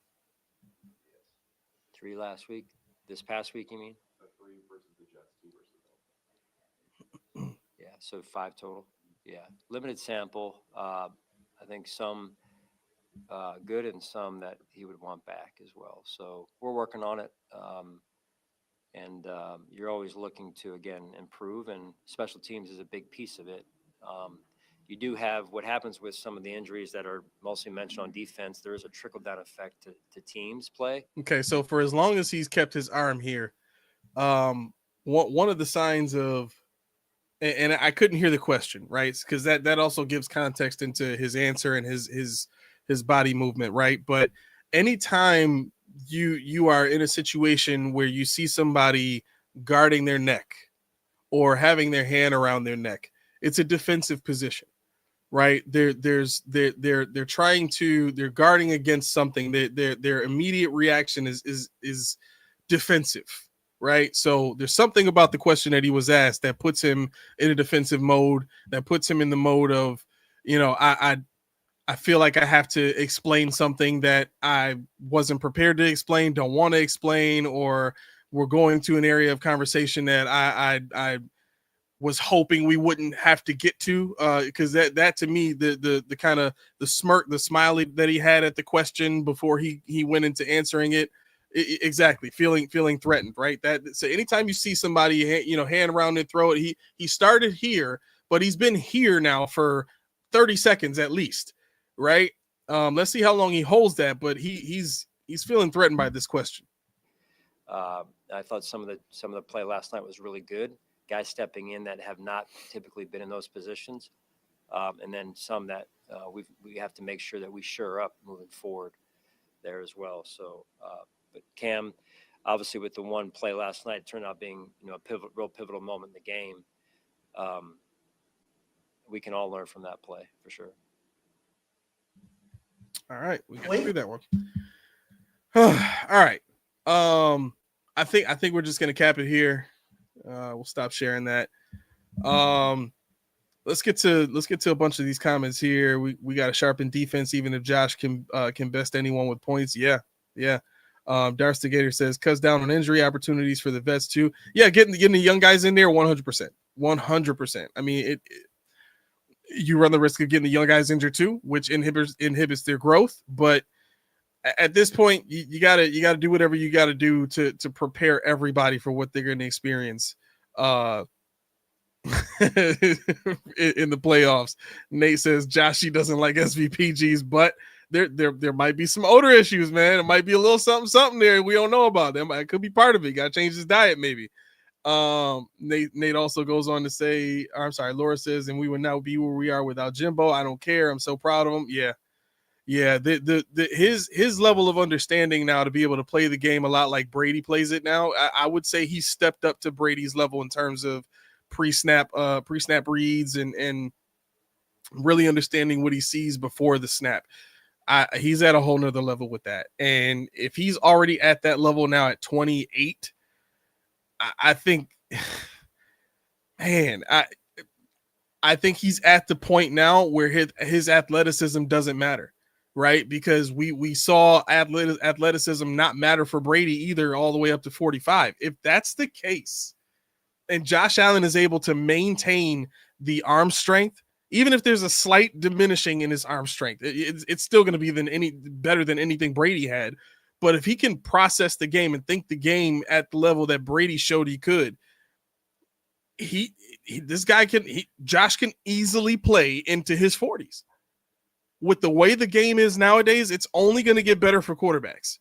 3 last week. This past week, you mean? 3 versus the Jets, 2 versus the Dolphins. Yeah, so 5 total. Yeah, limited sample. I think some good and some that he would want back as well. So we're working on it. And you're always looking to, again, improve, and special teams is a big piece of it. You do have what happens with some of the injuries that are mostly mentioned on defense. There is a trickle-down effect to teams play. Okay, so for as long as he's kept his arm here, one of the signs of, and I couldn't hear the question, right? Because that also gives context into his answer and his body movement, right? But anytime you are in a situation where you see somebody guarding their neck or having their hand around their neck, it's a defensive position, right? They're guarding against something. Their immediate reaction is defensive, right? So there's something about the question that he was asked that puts him in a defensive mode, that puts him in the mode of, I feel like I have to explain something that I wasn't prepared to explain, don't want to explain, or we're going to an area of conversation that I was hoping we wouldn't have to get to, because that to me, the kind of the smirk, the smiley that he had at the question before he went into answering it, exactly, feeling threatened, right? So anytime you see somebody, hand around their throat, he started here, but he's been here now for 30 seconds at least. Right. Let's see how long he holds that, but he's feeling threatened by this question. I thought some of the play last night was really good. Guys stepping in that have not typically been in those positions, and then some that we have to make sure that we shore up moving forward there as well. So, but Cam, obviously with the one play last night, turned out being a real pivotal moment in the game. We can all learn from that play for sure. All right, we got through that one. All right. I think we're just gonna cap it here. We'll stop sharing that. Let's get to a bunch of these comments here. We got a sharpened defense, even if Josh can best anyone with points. Yeah. Darcy Gator says cuts down on injury opportunities for the vets too. Yeah, getting the young guys in there 100%. I mean, you run the risk of getting the young guys injured too, which inhibits their growth. But at this point, you gotta do whatever you gotta do to prepare everybody for what they're going to experience in the playoffs. Nate says Joshy doesn't like SVPGs, but there might be some odor issues, man. It might be a little something there we don't know about. Them. It could be part of it. Got to change his diet, maybe. Nate also goes on to say, Laura says, and we would now be where we are without Jimbo. I don't care. I'm so proud of him. Yeah. His level of understanding now to be able to play the game a lot like Brady plays it now. I would say he's stepped up to Brady's level in terms of pre-snap reads and really understanding what he sees before the snap. He's at a whole nother level with that. And if he's already at that level now at 28, I think, man, I think he's at the point now where his athleticism doesn't matter, right? Because we saw athleticism not matter for Brady either, all the way up to 45. If that's the case, and Josh Allen is able to maintain the arm strength, even if there's a slight diminishing in his arm strength, it's still going to be better than anything Brady had. But if he can process the game and think the game at the level that Brady showed he could, Josh can easily play into his 40s. With the way the game is nowadays, it's only going to get better for quarterbacks,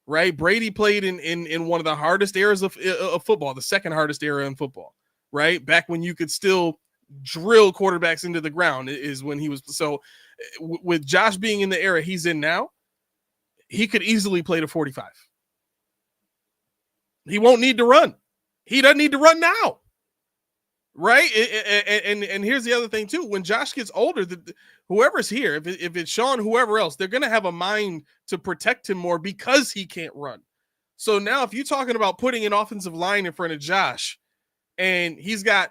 right? Brady played in one of the hardest eras of football, the second hardest era in football, right? Back when you could still drill quarterbacks into the ground is when he was. So with Josh being in the era he's in now, he could easily play to 45. He won't need to run. He doesn't need to run now. Right. And here's the other thing too. When Josh gets older, whoever's here, if it's Sean, whoever else, they're going to have a mind to protect him more because he can't run. So now if you're talking about putting an offensive line in front of Josh and he's got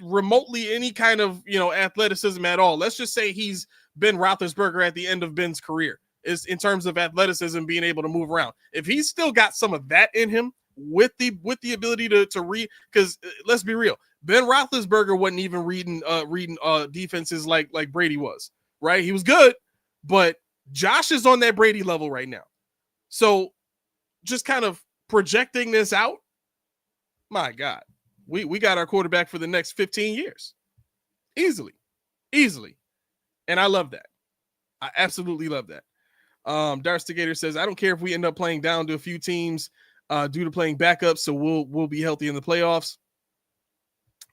remotely any kind of, athleticism at all, let's just say he's Ben Roethlisberger at the end of Ben's career is in terms of athleticism, being able to move around. If he's still got some of that in him with the ability to read, because let's be real, Ben Roethlisberger wasn't even reading defenses like Brady was, right? He was good, but Josh is on that Brady level right now. So just kind of projecting this out, my God, we got our quarterback for the next 15 years. Easily. And I love that. I absolutely love that. Darstigator says, I don't care if we end up playing down to a few teams due to playing backups, so we'll be healthy in the playoffs.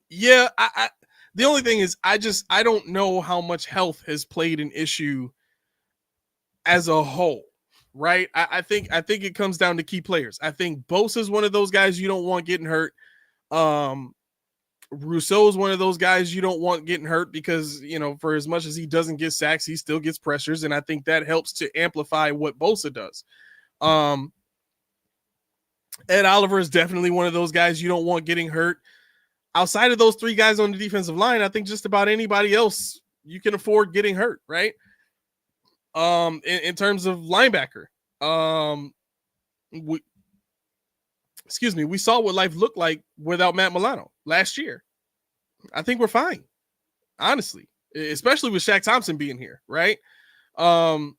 Yeah, I the only thing is I don't know how much health has played an issue as a whole, right? I think it comes down to key players. I think Bosa is one of those guys you don't want getting hurt. Rousseau is one of those guys you don't want getting hurt because, for as much as he doesn't get sacks, he still gets pressures, and I think that helps to amplify what Bosa does. Ed Oliver is definitely one of those guys you don't want getting hurt. Outside of those three guys on the defensive line, I think just about anybody else you can afford getting hurt, right? In terms of linebacker, we saw what life looked like without Matt Milano last year. I think we're fine, honestly, especially with Shaq Thompson being here, right? And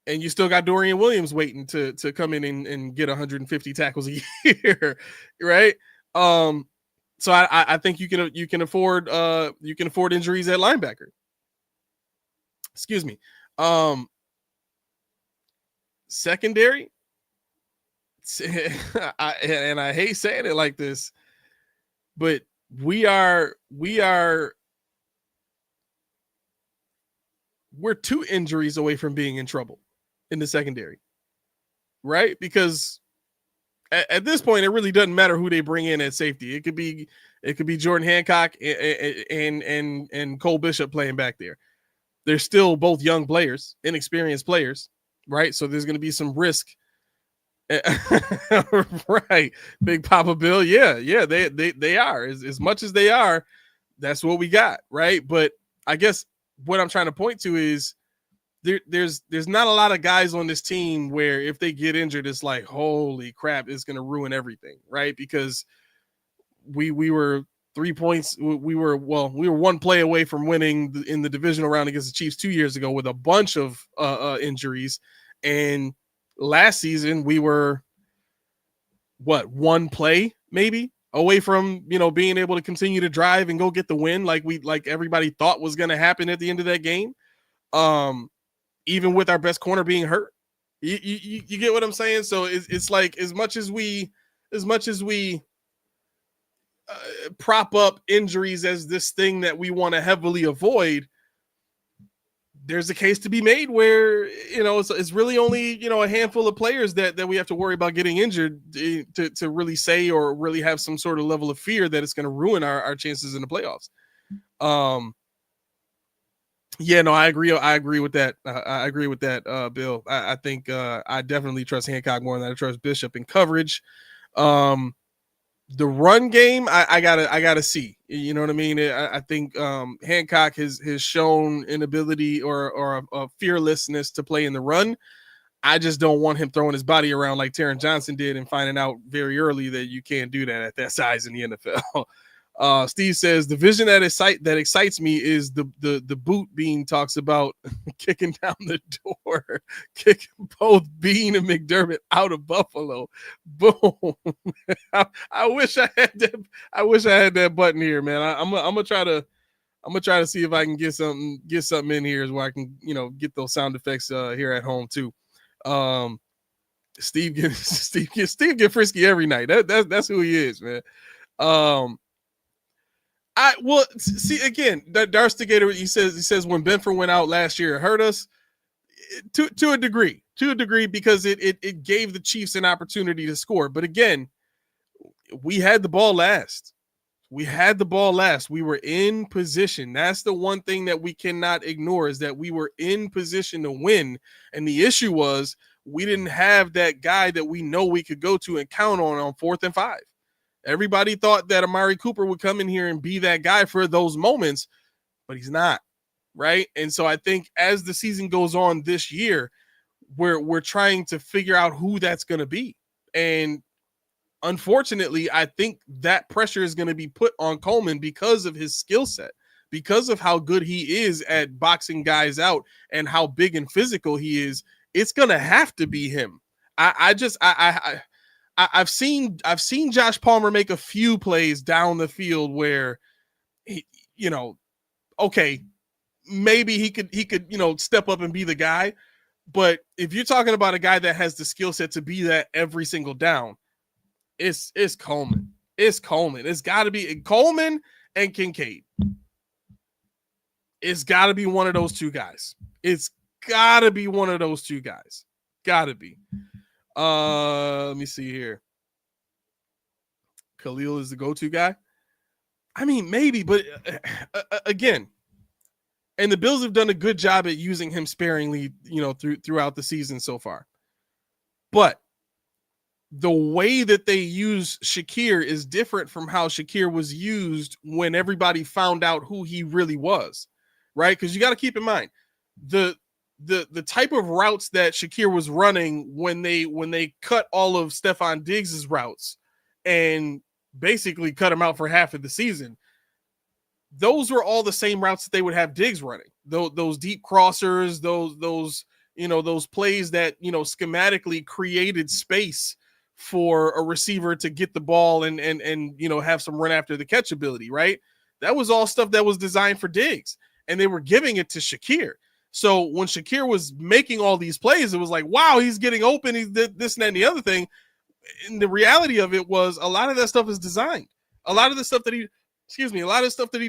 you still got Dorian Williams waiting to come in and get 150 tackles a year, right? So I think you can afford injuries at linebacker. Excuse me. Secondary. I hate saying it like this, but we're 2 injuries away from being in trouble in the secondary, right? Because at this point, it really doesn't matter who they bring in at safety. It could be Jordan Hancock and Cole Bishop playing back there. They're still both young players, inexperienced players, right? So there's going to be some risk. Right. Big Papa Bill. Yeah, they are. As much as they are, that's what we got, right? But I guess what I'm trying to point to is there's not a lot of guys on this team where if they get injured, it's like, holy crap, it's going to ruin everything, right? Because we were 3 points. We were 1 play away from winning in the divisional round against the Chiefs 2 years ago with a bunch of injuries. And last season we were 1 play maybe away from, being able to continue to drive and go get the win like everybody thought was going to happen at the end of that game. Even with our best corner being hurt, you get what I'm saying? So it's like, as much as we prop up injuries as this thing that we want to heavily avoid, there's a case to be made where, it's really only, a handful of players that we have to worry about getting injured to really say or really have some sort of level of fear that it's going to ruin our chances in the playoffs. Yeah, no, I agree. I agree with that. I agree with that, Bill. I think I definitely trust Hancock more than I trust Bishop in coverage. The run game, I gotta see. You know what I mean? I think Hancock has shown an ability or a fearlessness to play in the run. I just don't want him throwing his body around like Taron Johnson did and finding out very early that you can't do that at that size in the NFL. Steve says the vision that excites me is the boot Bean talks about kicking down the door, kicking both Bean and McDermott out of Buffalo. Boom! I wish I had that. I wish I had that button here, man. I'm gonna try to see if I can get something in here where I can get those sound effects here at home too. Steve get frisky every night. That's who he is, man. I will see again. Darstigator, he says when Benford went out last year, it hurt us to a degree, because it gave the Chiefs an opportunity to score. But again, we had the ball last. We were in position. That's the one thing that we cannot ignore, is that we were in position to win. And the issue was we didn't have that guy that we know we could go to and count on 4th and 5. Everybody thought that Amari Cooper would come in here and be that guy for those moments, but he's not, right? And so I think as the season goes on this year, we're trying to figure out who that's going to be. And unfortunately, I think that pressure is going to be put on Coleman because of his skill set, because of how good he is at boxing guys out and how big and physical he is. It's going to have to be him. I've seen Josh Palmer make a few plays down the field where he, okay, maybe he could step up and be the guy. But if you're talking about a guy that has the skill set to be that every single down, it's Coleman. It's Coleman. It's got to be Coleman and Kincaid. It's got to be one of those two guys. It's got to be one of those two guys. Got to be. Let me see here. Khalil is the go-to guy. I mean, maybe, but again, and the Bills have done a good job at using him sparingly, throughout the season so far. But the way that they use Shakir is different from how Shakir was used when everybody found out who he really was, right? Because you got to keep in mind the type of routes that Shakir was running when they cut all of Stephon Diggs's routes and basically cut him out for half of the season. Those were all the same routes that they would have Diggs running. Those deep crossers, those plays that, schematically created space for a receiver to get the ball and have some run after the catch ability, right? That was all stuff that was designed for Diggs, and they were giving it to Shakir. So when Shakir was making all these plays, it was like, wow, he's getting open. He's this and that and the other thing. And the reality of it was a lot of that stuff is designed. A lot of the stuff that he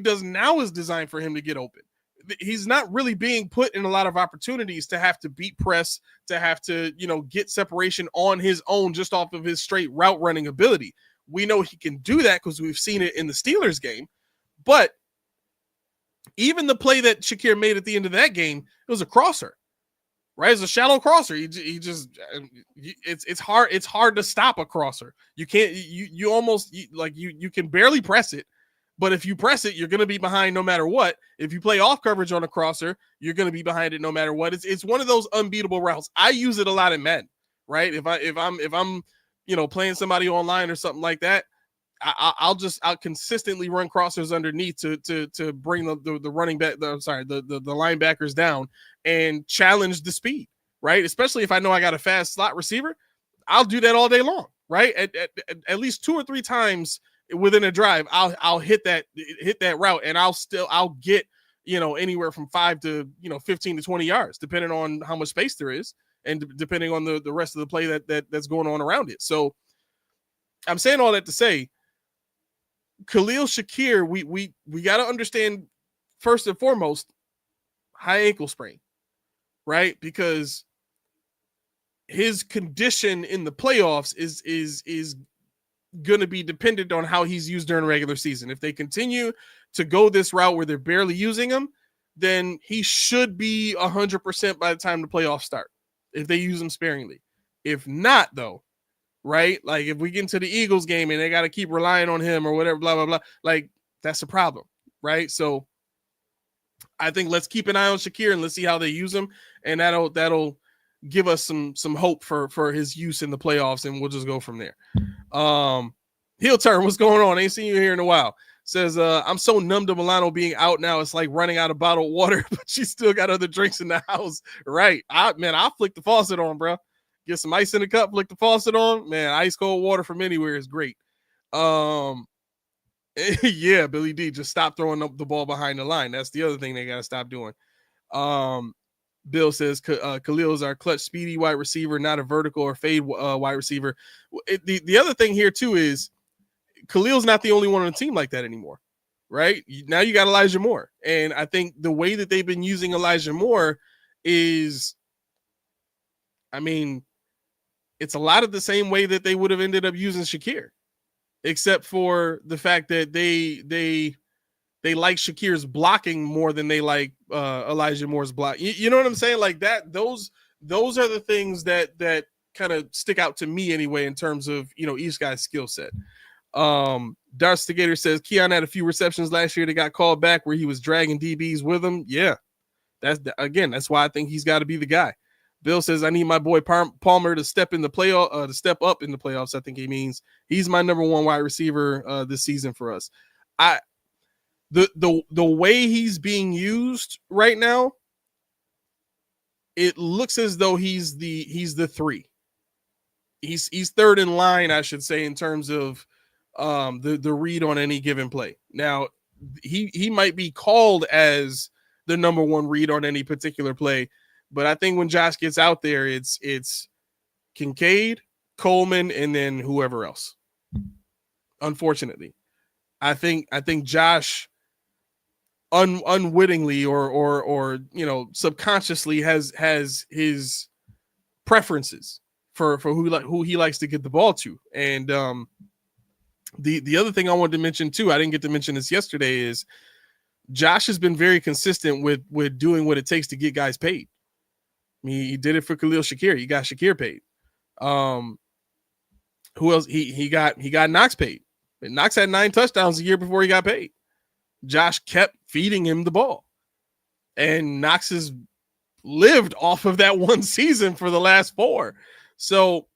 does now is designed for him to get open. He's not really being put in a lot of opportunities to have to beat press, to have to, get separation on his own just off of his straight route running ability. We know he can do that because we've seen it in the Steelers game. But even the play that Shakir made at the end of that game, it was a crosser, right? It's a shallow crosser. It's hard to stop a crosser. You can't, you can barely press it. But if you press it, you're going to be behind no matter what. If you play off coverage on a crosser, you're going to be behind it no matter what. It's one of those unbeatable routes. I use it a lot in Madden, right? If I'm playing somebody online or something like that, I'll consistently run crossers underneath to bring the running back, the linebackers down and challenge the speed, right? Especially if I know I got a fast slot receiver, I'll do that all day long, right? At least 2 or 3 times within a drive, I'll hit that route, and I'll get anywhere from 5 to 15 to 20 yards, depending on how much space there is, and depending on the rest of the play that's going on around it. So I'm saying all that to say, Khalil Shakir, we got to understand first and foremost, high ankle sprain, right? Because his condition in the playoffs is going to be dependent on how he's used during the regular season. If they continue to go this route where they're barely using him, then he should be 100% by the time the playoffs start, if they use him sparingly. If not, though, right? Like if we get into the Eagles game and they got to keep relying on him or whatever, blah, blah, blah, like that's a problem, right? So I think let's keep an eye on Shakir and let's see how they use him. And that'll give us some hope for his use in the playoffs, and we'll just go from there. Heel turn, what's going on? Ain't seen you here in a while. Says, I'm so numb to Milano being out now. It's like running out of bottled water, but she still got other drinks in the house. Right. I'll flick the faucet on, bro. Get some ice in the cup, flick the faucet on. Man, ice cold water from anywhere is great. Yeah, Billy D, just stop throwing up the ball behind the line. That's the other thing they got to stop doing. Bill says Khalil is our clutch, speedy wide receiver, not a vertical or fade wide receiver. The other thing here, too, is Khalil's not the only one on the team like that anymore, right? Now you got Elijah Moore. And I think the way that they've been using Elijah Moore is, I mean, it's a lot of the same way that they would have ended up using Shakir, except for the fact that they like Shakir's blocking more than they like Elijah Moore's block. You know what I'm saying? Like that, those are the things that kind of stick out to me anyway, in terms of, each guy's skill set. Darth Stigator says Keon had a few receptions last year that got called back where he was dragging DBs with him. Yeah, that's why I think he's got to be the guy. Bill says I need my boy Palmer to step up in the playoffs. I think he means he's my number one wide receiver this season for us. The way he's being used right now, it looks as though he's the 3. He's third in line, I should say, in terms of the read on any given play. Now, he might be called as the number one read on any particular play, but I think when Josh gets out there, it's Kincaid, Coleman, and then whoever else. Unfortunately, I think Josh unwittingly or subconsciously has his preferences for who he likes to get the ball to. And the other thing I wanted to mention too, I didn't get to mention this yesterday, is Josh has been very consistent with doing what it takes to get guys paid. I mean, he did it for Khalil Shakir. He got Shakir paid. Who else? He got Knox paid. And Knox had 9 touchdowns a year before he got paid. Josh kept feeding him the ball, and Knox has lived off of that one season for the last 4. So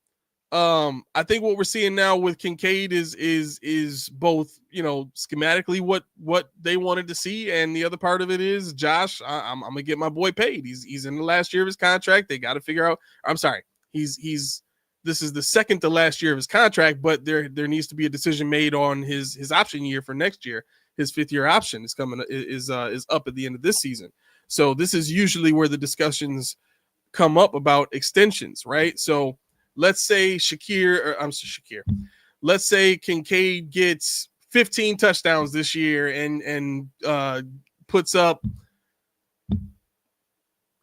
I think what we're seeing now with Kincaid is both, schematically what they wanted to see, and the other part of it is Josh. I'm gonna get my boy paid. He's in the last year of his contract. They got to figure out. I'm sorry. This is the second to last year of his contract, but there needs to be a decision made on his option year for next year. His 5th-year option is up at the end of this season. So this is usually where the discussions come up about extensions, right? So let's say let's say Kincaid gets 15 touchdowns this year and puts up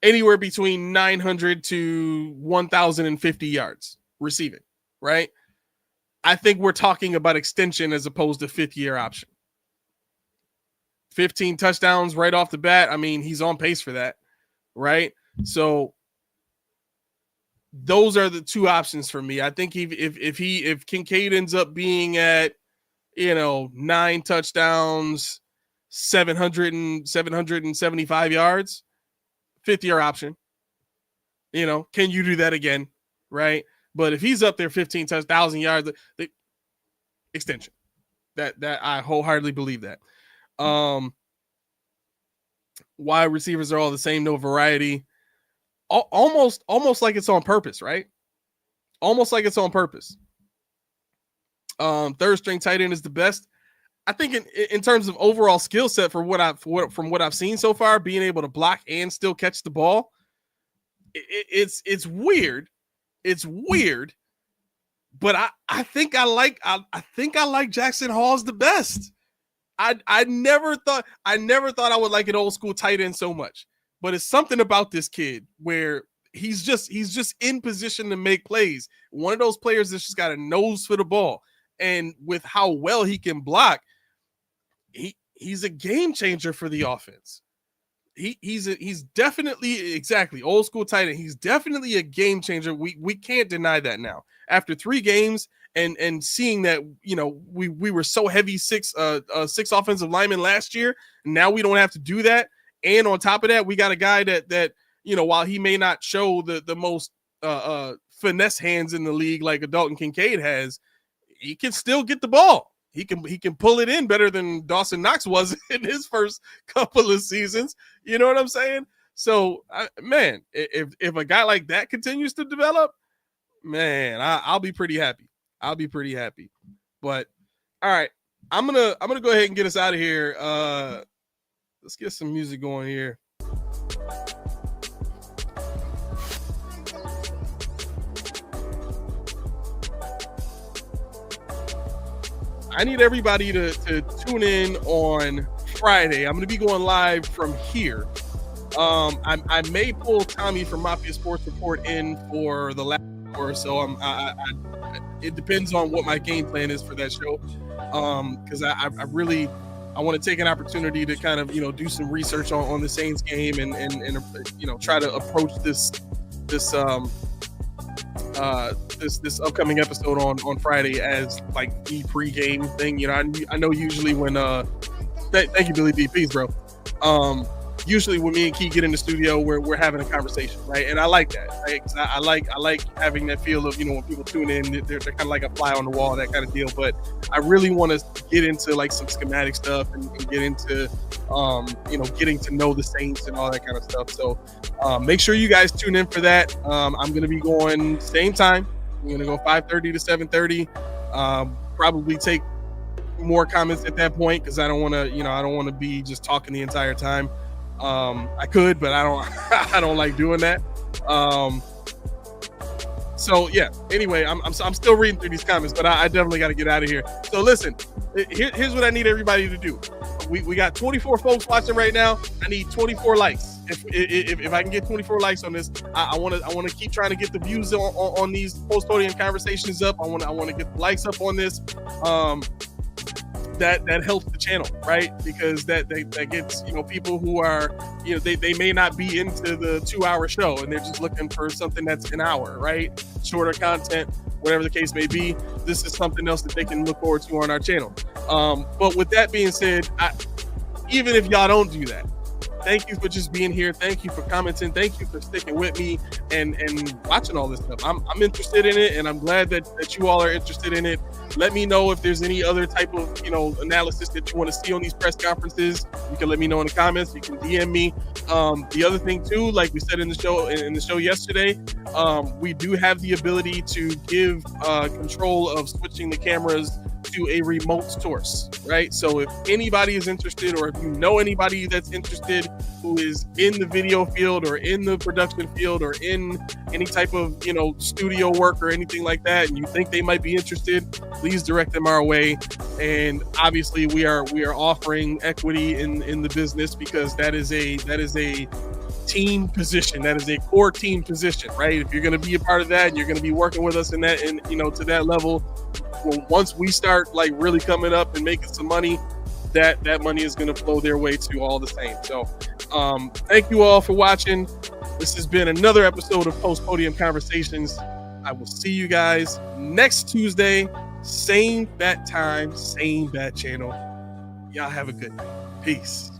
anywhere between 900 to 1,050 yards receiving, right? I think we're talking about extension as opposed to 5th-year option. 15 touchdowns right off the bat. I mean, he's on pace for that, right? So those are the 2 options for me. I think if Kincaid ends up being at 9 touchdowns, 775 yards, 5th-year option. Can you do that again, right? But if he's up there 15 touchdowns, 1,000 yards, the extension. That I wholeheartedly believe that. Wide receivers are all the same, no variety. Almost like it's on purpose, right? Almost like it's on purpose. Third string tight end is the best. I think in terms of overall skill set from what I've seen so far, being able to block and still catch the ball, it's weird. It's weird, but I think I like Jackson Hall's the best. I never thought I would like an old school tight end so much, but it's something about this kid where he's just in position to make plays. One of those players that's just got a nose for the ball, and with how well he can block, he's a game changer for the offense. he's definitely exactly old school tight end. He's definitely a game changer. We can't deny that now. After 3 games and seeing that, we were so heavy six offensive linemen last year. Now we don't have to do that. And on top of that, we got a guy that while he may not show the most finesse hands in the league like a Dalton Kincaid has, he can still get the ball. He can pull it in better than Dawson Knox was in his first couple of seasons. You know what I'm saying? So, man, if a guy like that continues to develop, man, I'll be pretty happy. I'll be pretty happy. But all right, I'm gonna go ahead and get us out of here. Let's get some music going here. I need everybody to tune in on Friday. I'm going to be going live from here. I may pull Tommy from Mafia Sports Report in for the last hour, so it depends on what my game plan is for that show. Because I want to take an opportunity to kind of do some research on the Saints game and try to approach this upcoming episode on Friday as like the pregame thing. I know usually when thank you, Billy D. Peace, bro. Usually when me and Key get in the studio, we're having a conversation, right? And I like that, right? 'Cause I like having that feel of when people tune in, they're kind of like a fly on the wall, that kind of deal. But I really want to get into like some schematic stuff and get into getting to know the Saints and all that kind of stuff. So make sure you guys tune in for that. I'm going to be going same time. I'm going to go 5:30 to 7:30. Probably take more comments at that point because I don't want to be just talking the entire time. I could, but I don't like doing that. So yeah, anyway, I'm still reading through these comments, but I definitely got to get out of here. So listen, here's what I need everybody to do. We got 24 folks watching right now. I need 24 likes. If I can get 24 likes on this, I want to keep trying to get the views on these post-podium conversations up. I want to get the likes up on this. That helps the channel, right? Because that gets people who are they may not be into the 2-hour show and they're just looking for something that's an hour, right? Shorter content, whatever the case may be. This is something else that they can look forward to on our channel. But with that being said, even if y'all don't do that, thank you for just being here. Thank you for commenting. Thank you for sticking with me and watching all this stuff. I'm interested in it, and I'm glad that you all are interested in it. Let me know if there's any other type of analysis that you want to see on these press conferences. You can let me know in the comments. You can DM me. The other thing too, like we said in the show yesterday, we do have the ability to give control of switching the cameras to a remote source, right? So if anybody is interested, or if you know anybody that's interested who is in the video field or in the production field or in any type of studio work or anything like that, and you think they might be interested, please direct them our way. And obviously we are offering equity in the business, because that is a team position. That is a core team position, right? If you're going to be a part of that and you're going to be working with us in that, and to that level, well, once we start like really coming up and making some money, that money is going to flow their way to all the same. So thank you all for watching. This has been another episode of Post Podium Conversations. I will see you guys next Tuesday, same bat time, same bat channel. Y'all have a good night. Peace.